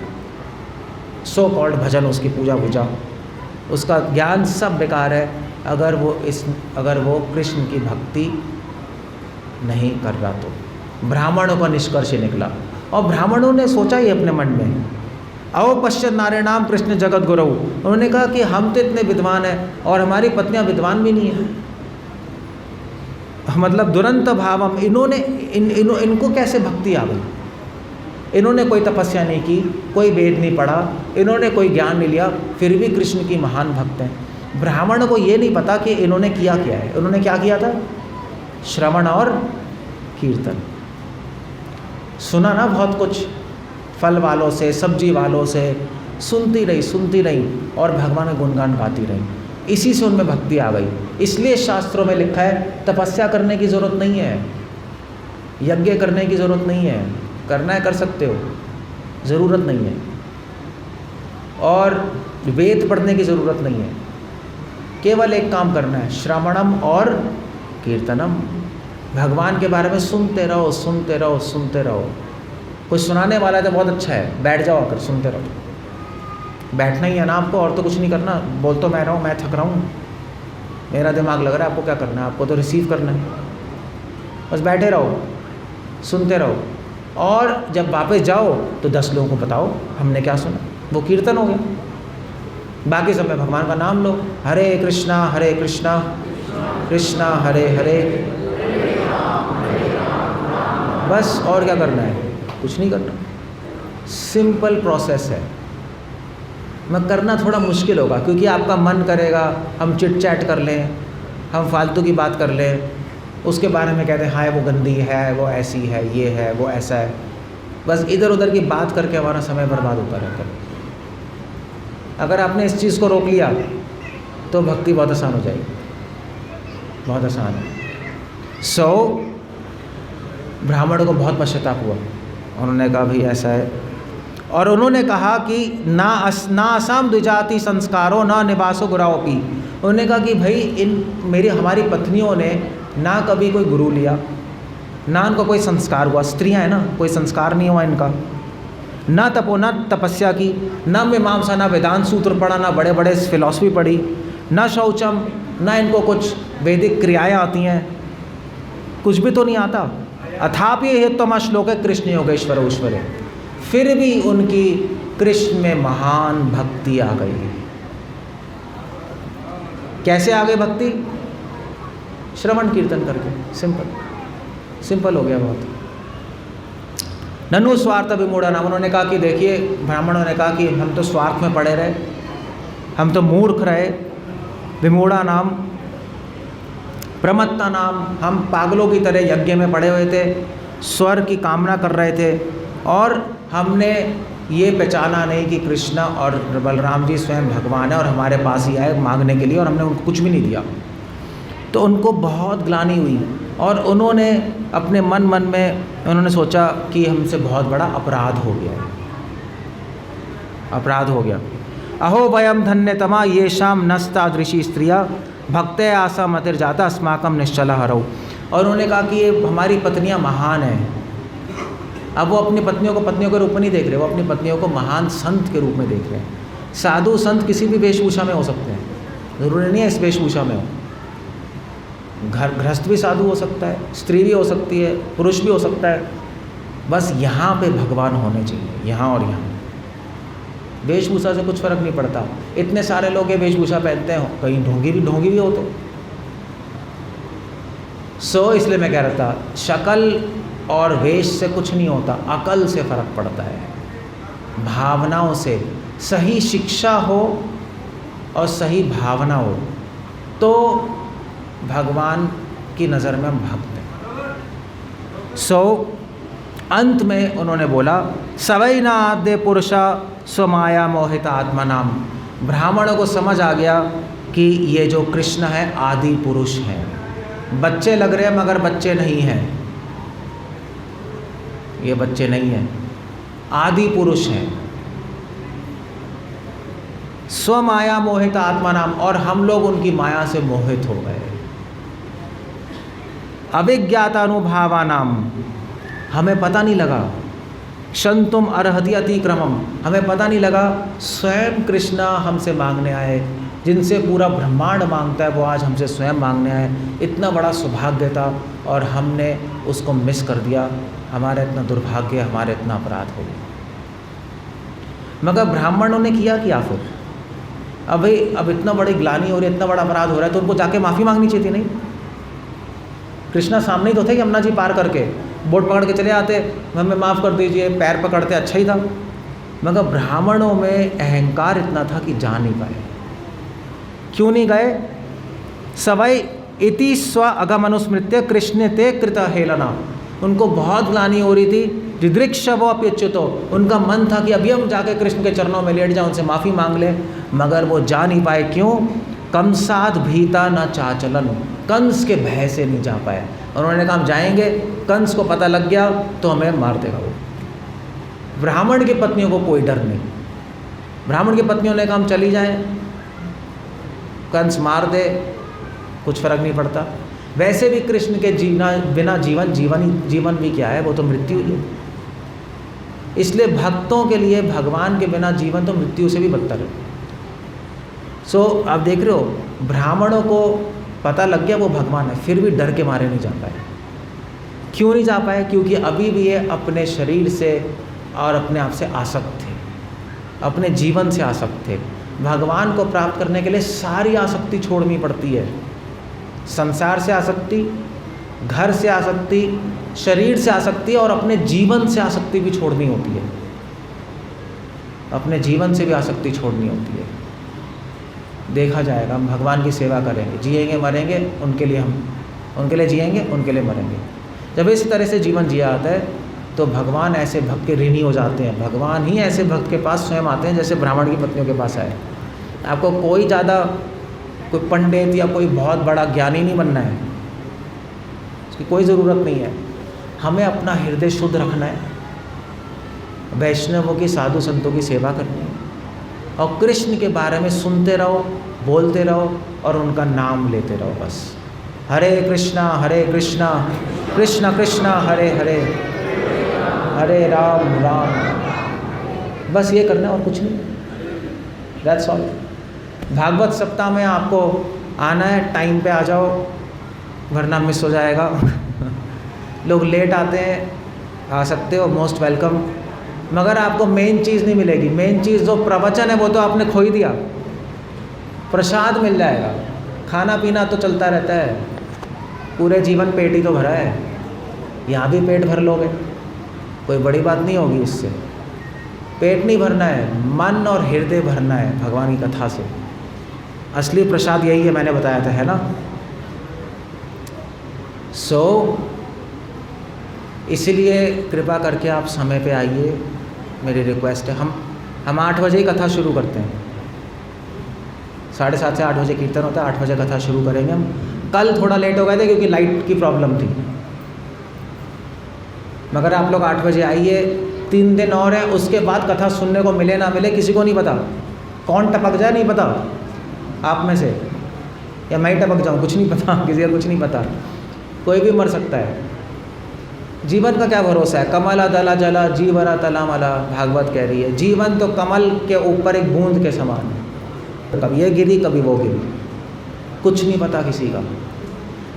सो कॉल्ड भजन, उसकी पूजा, उसका ज्ञान सब बेकार है, अगर वो कृष्ण की भक्ति नहीं कर रहा तो। ब्राह्मणों का निष्कर्ष निकला, और ब्राह्मणों ने सोचा ही अपने मन में, अव पश्चित नारायणाम कृष्ण जगत गुरु, उन्होंने कहा कि हम तो इतने विद्वान हैं और हमारी पत्नियां विद्वान भी नहीं हैं, मतलब दुरंत भावम, इनको कैसे भक्ति आ गई? इन्होंने कोई तपस्या नहीं की, कोई वेद नहीं पढ़ा, इन्होंने कोई ज्ञान नहीं लिया, फिर भी कृष्ण की महान भक्त हैं। ब्राह्मण को ये नहीं पता कि इन्होंने किया क्या है। उन्होंने क्या किया था? श्रवण और कीर्तन सुना ना, बहुत कुछ फल वालों से, सब्जी वालों से सुनती रही और भगवान का गुणगान गाती रही, इसी से उनमें भक्ति आ गई। इसलिए शास्त्रों में लिखा है तपस्या करने की ज़रूरत नहीं है, यज्ञ करने की ज़रूरत नहीं है, करना है कर सकते हो, ज़रूरत नहीं है, और वेद पढ़ने की ज़रूरत नहीं है, केवल एक काम करना है, श्रवणम और कीर्तनम। भगवान के बारे में सुनते रहो। कोई सुनाने वाला है तो बहुत अच्छा है, बैठ जाओ आकर सुनते रहो। बैठना ही है ना आपको, और तो कुछ नहीं करना। बोल तो मैं रहा हूँ, मैं थक रहा हूँ, मेरा दिमाग लग रहा है, आपको क्या करना है? आपको तो रिसीव करना है, बस बैठे रहो, सुनते रहो, और जब वापस जाओ तो 10 लोगों को बताओ हमने क्या सुना, वो कीर्तन हो गया। बाकी समय भगवान का नाम लो, हरे कृष्णा कृष्णा हरे हरे, बस। और क्या करना है? कुछ नहीं करना, सिंपल प्रोसेस है। मैं करना थोड़ा मुश्किल होगा, क्योंकि आपका मन करेगा हम चिट चैट कर लें, हम फालतू की बात कर लें, उसके बारे में कहते हैं हाय वो गंदी है, वो ऐसी है, ये है, वो ऐसा है, बस इधर उधर की बात करके हमारा समय बर्बाद होता रहता है। अगर आपने इस चीज़ को रोक लिया तो भक्ति बहुत आसान हो जाएगी, बहुत आसान है। ब्राह्मणों को बहुत पश्चाताप हुआ, उन्होंने कहा भाई ऐसा है, और उन्होंने कहा कि ना असम द्विजाति संस्कारों ना निवासो गुराओपी। उन्होंने कहा कि भाई हमारी पत्नियों ने ना कभी कोई गुरु लिया, ना उनको कोई संस्कार हुआ, स्त्रियां हैं ना, कोई संस्कार नहीं हुआ इनका, ना तपस्या की, ना मीमांसा, ना वेदांत सूत्र पढ़ा, ना बड़े बड़े फिलॉसफी पढ़ी, ना शौचम, ना इनको कुछ वैदिक क्रियाएं आती हैं, कुछ भी तो नहीं आता। अथापि हेतुमा श्लोक है कृष्ण योगेश्वर ईश्वरे, फिर भी उनकी कृष्ण में महान भक्ति आ गई। कैसे आ गई भक्ति? श्रवण कीर्तन करके, सिंपल हो गया बहुत। ननु स्वार्थ विमूढ़ा नाम, उन्होंने कहा कि देखिए, ब्राह्मणों ने कहा कि हम तो स्वार्थ में पड़े रहे, हम तो मूर्ख रहे, विमूढ़ा नाम, प्रमत्ता नाम, हम पागलों की तरह यज्ञ में पड़े हुए थे, स्वर्ग की कामना कर रहे थे, और हमने ये पहचाना नहीं कि कृष्ण और बलराम जी स्वयं भगवान है और हमारे पास ही आए मांगने के लिए, और हमने उनको कुछ भी नहीं दिया। तो उनको बहुत ग्लानि हुई, और उन्होंने अपने मन में उन्होंने सोचा कि हमसे बहुत बड़ा अपराध हो गया। अहो वयम धन्यतमा ये शाम नस्तादृशी स्त्रिया भक्ते आशा मतिर जाता अस्माकम निश्चला हरऊ। और उन्होंने कहा कि ये हमारी पत्नियां महान हैं। अब वो अपनी पत्नियों के रूप में नहीं देख रहे, वो अपनी पत्नियों को महान संत के रूप में देख रहे हैं। साधु संत किसी भी वेशभूषा में हो सकते हैं, ज़रूरी नहीं है इस वेशभूषा में हो। गृहस्थ भी साधु हो सकता है, स्त्री भी हो सकती है, पुरुष भी हो सकता है, बस यहाँ पे भगवान होने चाहिए, यहाँ और यहाँ। वेशभूषा से कुछ फ़र्क नहीं पड़ता। इतने सारे लोग ये वेशभूषा पहनते हैं, कहीं ढोंगी भी होते। इसलिए मैं कह रहा था, शक्ल और वेश से कुछ नहीं होता, अकल से फ़र्क पड़ता है, भावनाओं से। सही शिक्षा हो और सही भावना हो तो भगवान की नज़र में हम भक्त हैं। अंत में उन्होंने बोला, सवै न आद्य पुरुषा स्वमाया मोहित आत्मा नाम। ब्राह्मणों को समझ आ गया कि ये जो कृष्ण है आदि पुरुष हैं। बच्चे लग रहे हैं मगर बच्चे नहीं हैं, ये बच्चे नहीं हैं, आदि पुरुष हैं। स्वमाया मोहित आत्मा नाम, और हम लोग उनकी माया से मोहित हो गए। अविज्ञातानुभावा नाम, हमें पता नहीं लगा। क्षंतुम अर्हति अतिक्रमम, हमें पता नहीं लगा स्वयं कृष्णा हमसे मांगने आए। जिनसे पूरा ब्रह्मांड मांगता है वो आज हमसे स्वयं मांगने आए। इतना बड़ा सौभाग्य था और हमने उसको मिस कर दिया। हमारा इतना दुर्भाग्य, हमारा इतना अपराध हो गया। मगर ब्राह्मणों ने किया क्या फिर? अब भाई अब इतना बड़ी ग्लानि हो रही है, इतना बड़ा अपराध हो रहा है, तो उनको जाके माफ़ी मांगनी चाहिए थी नहीं? कृष्णा सामने ही तो थे कि यमुना जी पार करके बोट पकड़ के चले आते, हमें माफ़ कर दीजिए, पैर पकड़ते, अच्छा ही था। मगर ब्राह्मणों में अहंकार इतना था कि जा नहीं पाए। क्यों नहीं गए? सवै इति स्व अगमनुस्मृत्य कृष्ण ते कृत हेलना, उनको बहुत ग्लानि हो रही थी। जिदृक्षवो अप्युच्युतो, उनका मन था कि अभी हम जाके कृष्ण के चरणों में लेट जाएं, उनसे माफ़ी मांग लें, मगर वो जा नहीं पाए। क्यों? कंसाद भीता न चाचलन, कंस के भय से नहीं जा पाए। उन्होंने कहा हम जाएंगे, कंस को पता लग गया तो हमें मार देगा वो। ब्राह्मण की पत्नियों को कोई डर नहीं। ब्राह्मण की पत्नियों ने कहा हम चली जाएं, कंस मार दे, कुछ फर्क नहीं पड़ता। वैसे भी कृष्ण के बिना जीवन भी क्या है, वो तो मृत्यु ही है। इसलिए भक्तों के लिए भगवान के बिना जीवन तो मृत्यु से भी बदतर है। सो आप देख रहे हो, ब्राह्मणों को पता लग गया वो भगवान है, फिर भी डर के मारे नहीं जा पाए। क्यों नहीं जा पाए? क्योंकि अभी भी ये अपने शरीर से और अपने आप से आसक्त थे, अपने जीवन से आसक्त थे। भगवान को प्राप्त करने के लिए सारी आसक्ति छोड़नी पड़ती है। संसार से आसक्ति, घर से आसक्ति, शरीर से आसक्ति और अपने जीवन से आसक्ति भी छोड़नी होती है। अपने जीवन से भी आसक्ति छोड़नी होती है। देखा जाएगा, हम भगवान की सेवा करेंगे, जिएंगे मरेंगे उनके लिए, हम उनके लिए जिएंगे, उनके लिए मरेंगे। जब इस तरह से जीवन जिया आता है तो भगवान ऐसे भक्त के ऋणी हो जाते हैं। भगवान ही ऐसे भक्त के पास स्वयं आते हैं जैसे ब्राह्मण की पत्नियों के पास आए। आपको कोई ज़्यादा कोई पंडित या कोई बहुत बड़ा ज्ञानी नहीं बनना है, उसकी कोई ज़रूरत नहीं है। हमें अपना हृदय शुद्ध रखना है, वैष्णवों की, साधु संतों की सेवा करनी है और कृष्ण के बारे में सुनते रहो, बोलते रहो और उनका नाम लेते रहो। बस हरे कृष्णा कृष्ण कृष्ण हरे हरे, हरे राम राम, बस ये करना और कुछ नहीं। That's all. भागवत सप्ताह में आपको आना है, टाइम पे आ जाओ वरना मिस हो जाएगा। लोग लेट आते हैं, आ सकते हो, मोस्ट वेलकम, मगर आपको मेन चीज़ नहीं मिलेगी। मेन चीज़ जो प्रवचन है वो तो आपने खो ही दिया। प्रसाद मिल जाएगा, खाना पीना तो चलता रहता है, पूरे जीवन पेट ही तो भरा है, यहाँ भी पेट भर लोगे, कोई बड़ी बात नहीं होगी इससे। पेट नहीं भरना है, मन और हृदय भरना है भगवान की कथा से। असली प्रसाद यही है, मैंने बताया था, है ना। सो इसलिए कृपा करके आप समय पे आइए, मेरी रिक्वेस्ट है। हम 8 बजे ही कथा शुरू करते हैं, 7:30 से 8 बजे कीर्तन होता है, 8 बजे कथा शुरू करेंगे हम। कल थोड़ा लेट हो गए थे क्योंकि लाइट की प्रॉब्लम थी, मगर आप लोग 8 बजे आइए। 3 दिन और हैं, उसके बाद कथा सुनने को मिले ना मिले किसी को नहीं पता, कौन टपक जाए नहीं पता आप में से, या मैं ही टपक जाऊँ कुछ नहीं पता, किसी का कुछ नहीं पता, कोई भी मर सकता है। जीवन का क्या भरोसा है? कमला दला जला जीवरा तलामला, भागवत कह रही है। जीवन तो कमल के ऊपर एक बूंद के समान है, कभी ये गिरी कभी वो गिरी, कुछ नहीं पता किसी का।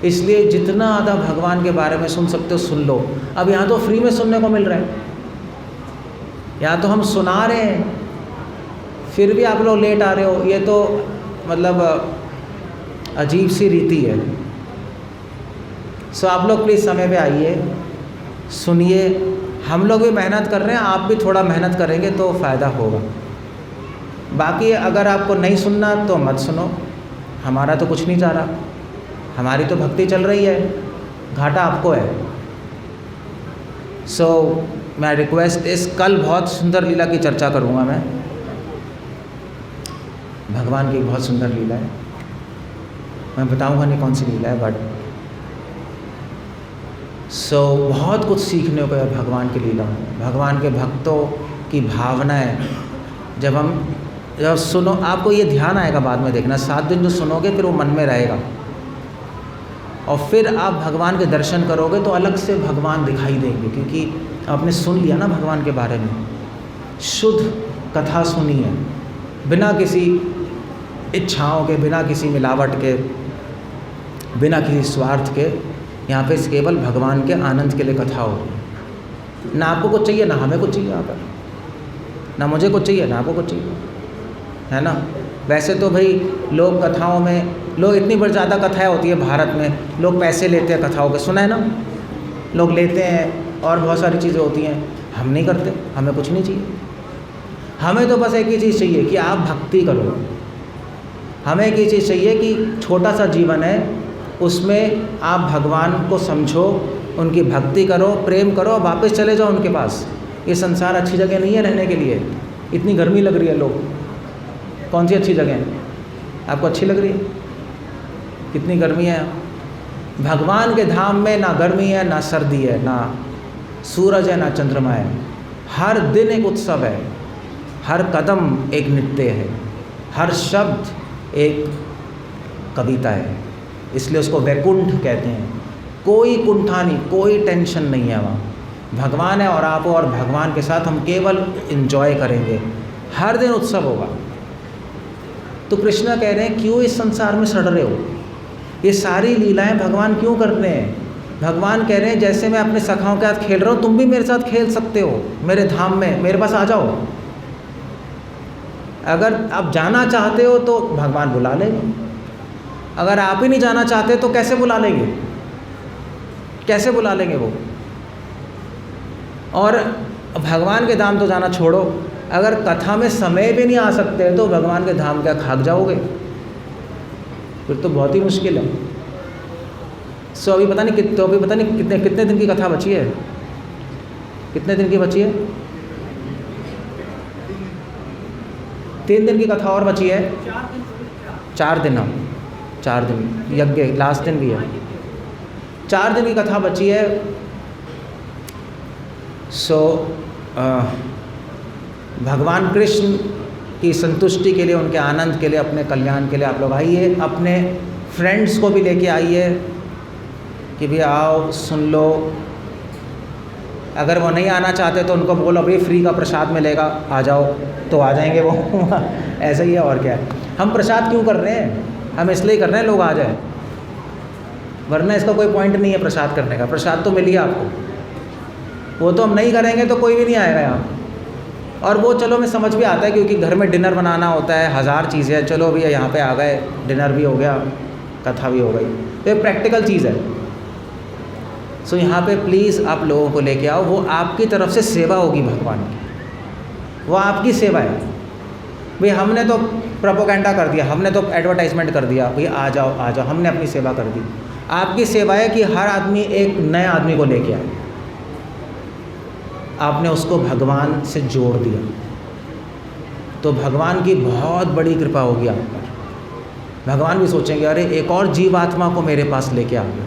इसलिए जितना ज़्यादा भगवान के बारे में सुन सकते हो सुन लो। अब यहाँ तो फ्री में सुनने को मिल रहा है, यहाँ तो हम सुना रहे हैं, फिर भी आप लोग लेट आ रहे हो, ये तो मतलब अजीब सी रीति है। सो आप लोग प्लीज़ समय पे आइए, सुनिए। हम लोग भी मेहनत कर रहे हैं, आप भी थोड़ा मेहनत करेंगे तो फ़ायदा होगा। बाकी अगर आपको नहीं सुनना तो मत सुनो, हमारा तो कुछ नहीं जा रहा, हमारी तो भक्ति चल रही है, घाटा आपको है। सो मैं रिक्वेस्ट इस कल बहुत सुंदर लीला की चर्चा करूँगा मैं, भगवान की बहुत सुंदर लीला है। मैं बताऊंगा नहीं कौन सी लीला है, बट बहुत कुछ सीखने को है भगवान की लीला में। भगवान के भक्तों की भावनाएं जब सुनो, आपको ये ध्यान आएगा बाद में देखना, 7 दिन जो सुनोगे फिर वो मन में रहेगा, और फिर आप भगवान के दर्शन करोगे तो अलग से भगवान दिखाई देंगे, क्योंकि आपने सुन लिया ना भगवान के बारे में। शुद्ध कथा सुनी है, बिना किसी इच्छाओं के, बिना किसी मिलावट के, बिना किसी स्वार्थ के। यहाँ पे केवल भगवान के आनंद के लिए कथा हो रही है। ना आपको कुछ चाहिए, ना हमें कुछ चाहिए यहाँ पर, ना मुझे कुछ चाहिए, ना आपको कुछ चाहिए, है ना। वैसे तो भाई लोग कथाओं में, लोग इतनी बड़ी ज़्यादा कथाएं होती है भारत में, लोग पैसे लेते हैं कथाओं के, सुना है ना, लोग लेते हैं और बहुत सारी चीज़ें होती हैं। हम नहीं करते, हमें कुछ नहीं चाहिए। हमें तो बस एक ही चीज़ चाहिए कि आप भक्ति करो। हमें एक ही चीज़ चाहिए कि छोटा सा जीवन है, उसमें आप भगवान को समझो, उनकी भक्ति करो, प्रेम करो, वापस चले जाओ उनके पास। ये संसार अच्छी जगह नहीं है रहने के लिए। इतनी गर्मी लग रही है, लोग कौन सी अच्छी जगह है? आपको अच्छी लग रही है? कितनी गर्मी है। भगवान के धाम में ना गर्मी है, ना सर्दी है, ना सूरज है, ना चंद्रमा है। हर दिन एक उत्सव है, हर कदम एक नृत्य है, हर शब्द एक कविता है। इसलिए उसको वैकुंठ कहते हैं। कोई कुंठा नहीं, कोई टेंशन नहीं है वहाँ। भगवान है और आप हो, और भगवान के साथ हम केवल एंजॉय करेंगे। हर दिन उत्सव होगा। तो कृष्णा कह रहे हैं क्यों इस संसार में सड़ रहे हो, ये सारी लीलाएं भगवान क्यों कर रहे हैं। भगवान कह रहे हैं जैसे मैं अपने सखाओं के साथ खेल रहा हूँ, तुम भी मेरे साथ खेल सकते हो मेरे धाम में, मेरे पास आ जाओ। अगर आप जाना चाहते हो तो भगवान बुला लेंगे, अगर आप ही नहीं जाना चाहते तो कैसे बुला लेंगे, कैसे बुला लेंगे वो। और भगवान के धाम तो जाना छोड़ो, अगर कथा में समय भी नहीं आ सकते तो भगवान के धाम क्या खाक जाओगे, फिर तो बहुत ही मुश्किल है। अभी पता नहीं कितने दिन की कथा बची है, कितने दिन की बची है? 3 दिन की कथा और बची है। 4 दिन, हम 4 दिन यज्ञ लास्ट दिन भी है। 4 दिन की कथा बची है। भगवान कृष्ण की संतुष्टि के लिए, उनके आनंद के लिए, अपने कल्याण के लिए आप लोग आइए। अपने फ्रेंड्स को भी लेके आइए कि भी आओ, सुन लो। अगर वो नहीं आना चाहते तो उनको बोलो भाई फ्री का प्रसाद मिलेगा, आ जाओ, तो आ जाएंगे वो। ऐसा ही है, और क्या है। हम प्रसाद क्यों कर रहे हैं? हम इसलिए कर रहे हैं लोग आ जाए, वरना इसका कोई पॉइंट नहीं है प्रसाद करने का। प्रसाद तो मिल गया आपको, वो तो हम नहीं करेंगे तो कोई भी नहीं आएगा यहाँ। और वो चलो मैं समझ भी आता है, क्योंकि घर में डिनर बनाना होता है, 1000 चीज़ें हैं। चलो भैया यहाँ पे आ गए, डिनर भी हो गया, कथा भी हो गई, तो ये प्रैक्टिकल चीज़ है। यहाँ पे प्लीज़ आप लोगों को लेके आओ। वो आपकी तरफ से सेवा होगी भगवान की, वो आपकी सेवा है। भाई हमने तो प्रोपोगेंडा कर दिया, हमने तो एडवर्टाइजमेंट कर दिया, भाई आ जाओ आ जाओ, हमने अपनी सेवा कर दी। आपकी सेवा है कि हर आदमी एक नए आदमी को लेके आए, आपने उसको भगवान से जोड़ दिया, तो भगवान की बहुत बड़ी कृपा होगी आप पर। भगवान भी सोचेंगे अरे एक और जीवात्मा को मेरे पास लेके आ गया।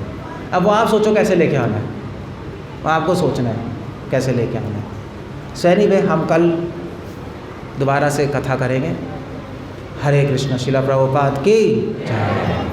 अब वो आप सोचो कैसे लेके आना है, वो आपको सोचना है कैसे लेके आना है। सो एनीवे, हम कल दोबारा से कथा करेंगे। हरे कृष्ण। शिला प्रभुपाद की जय।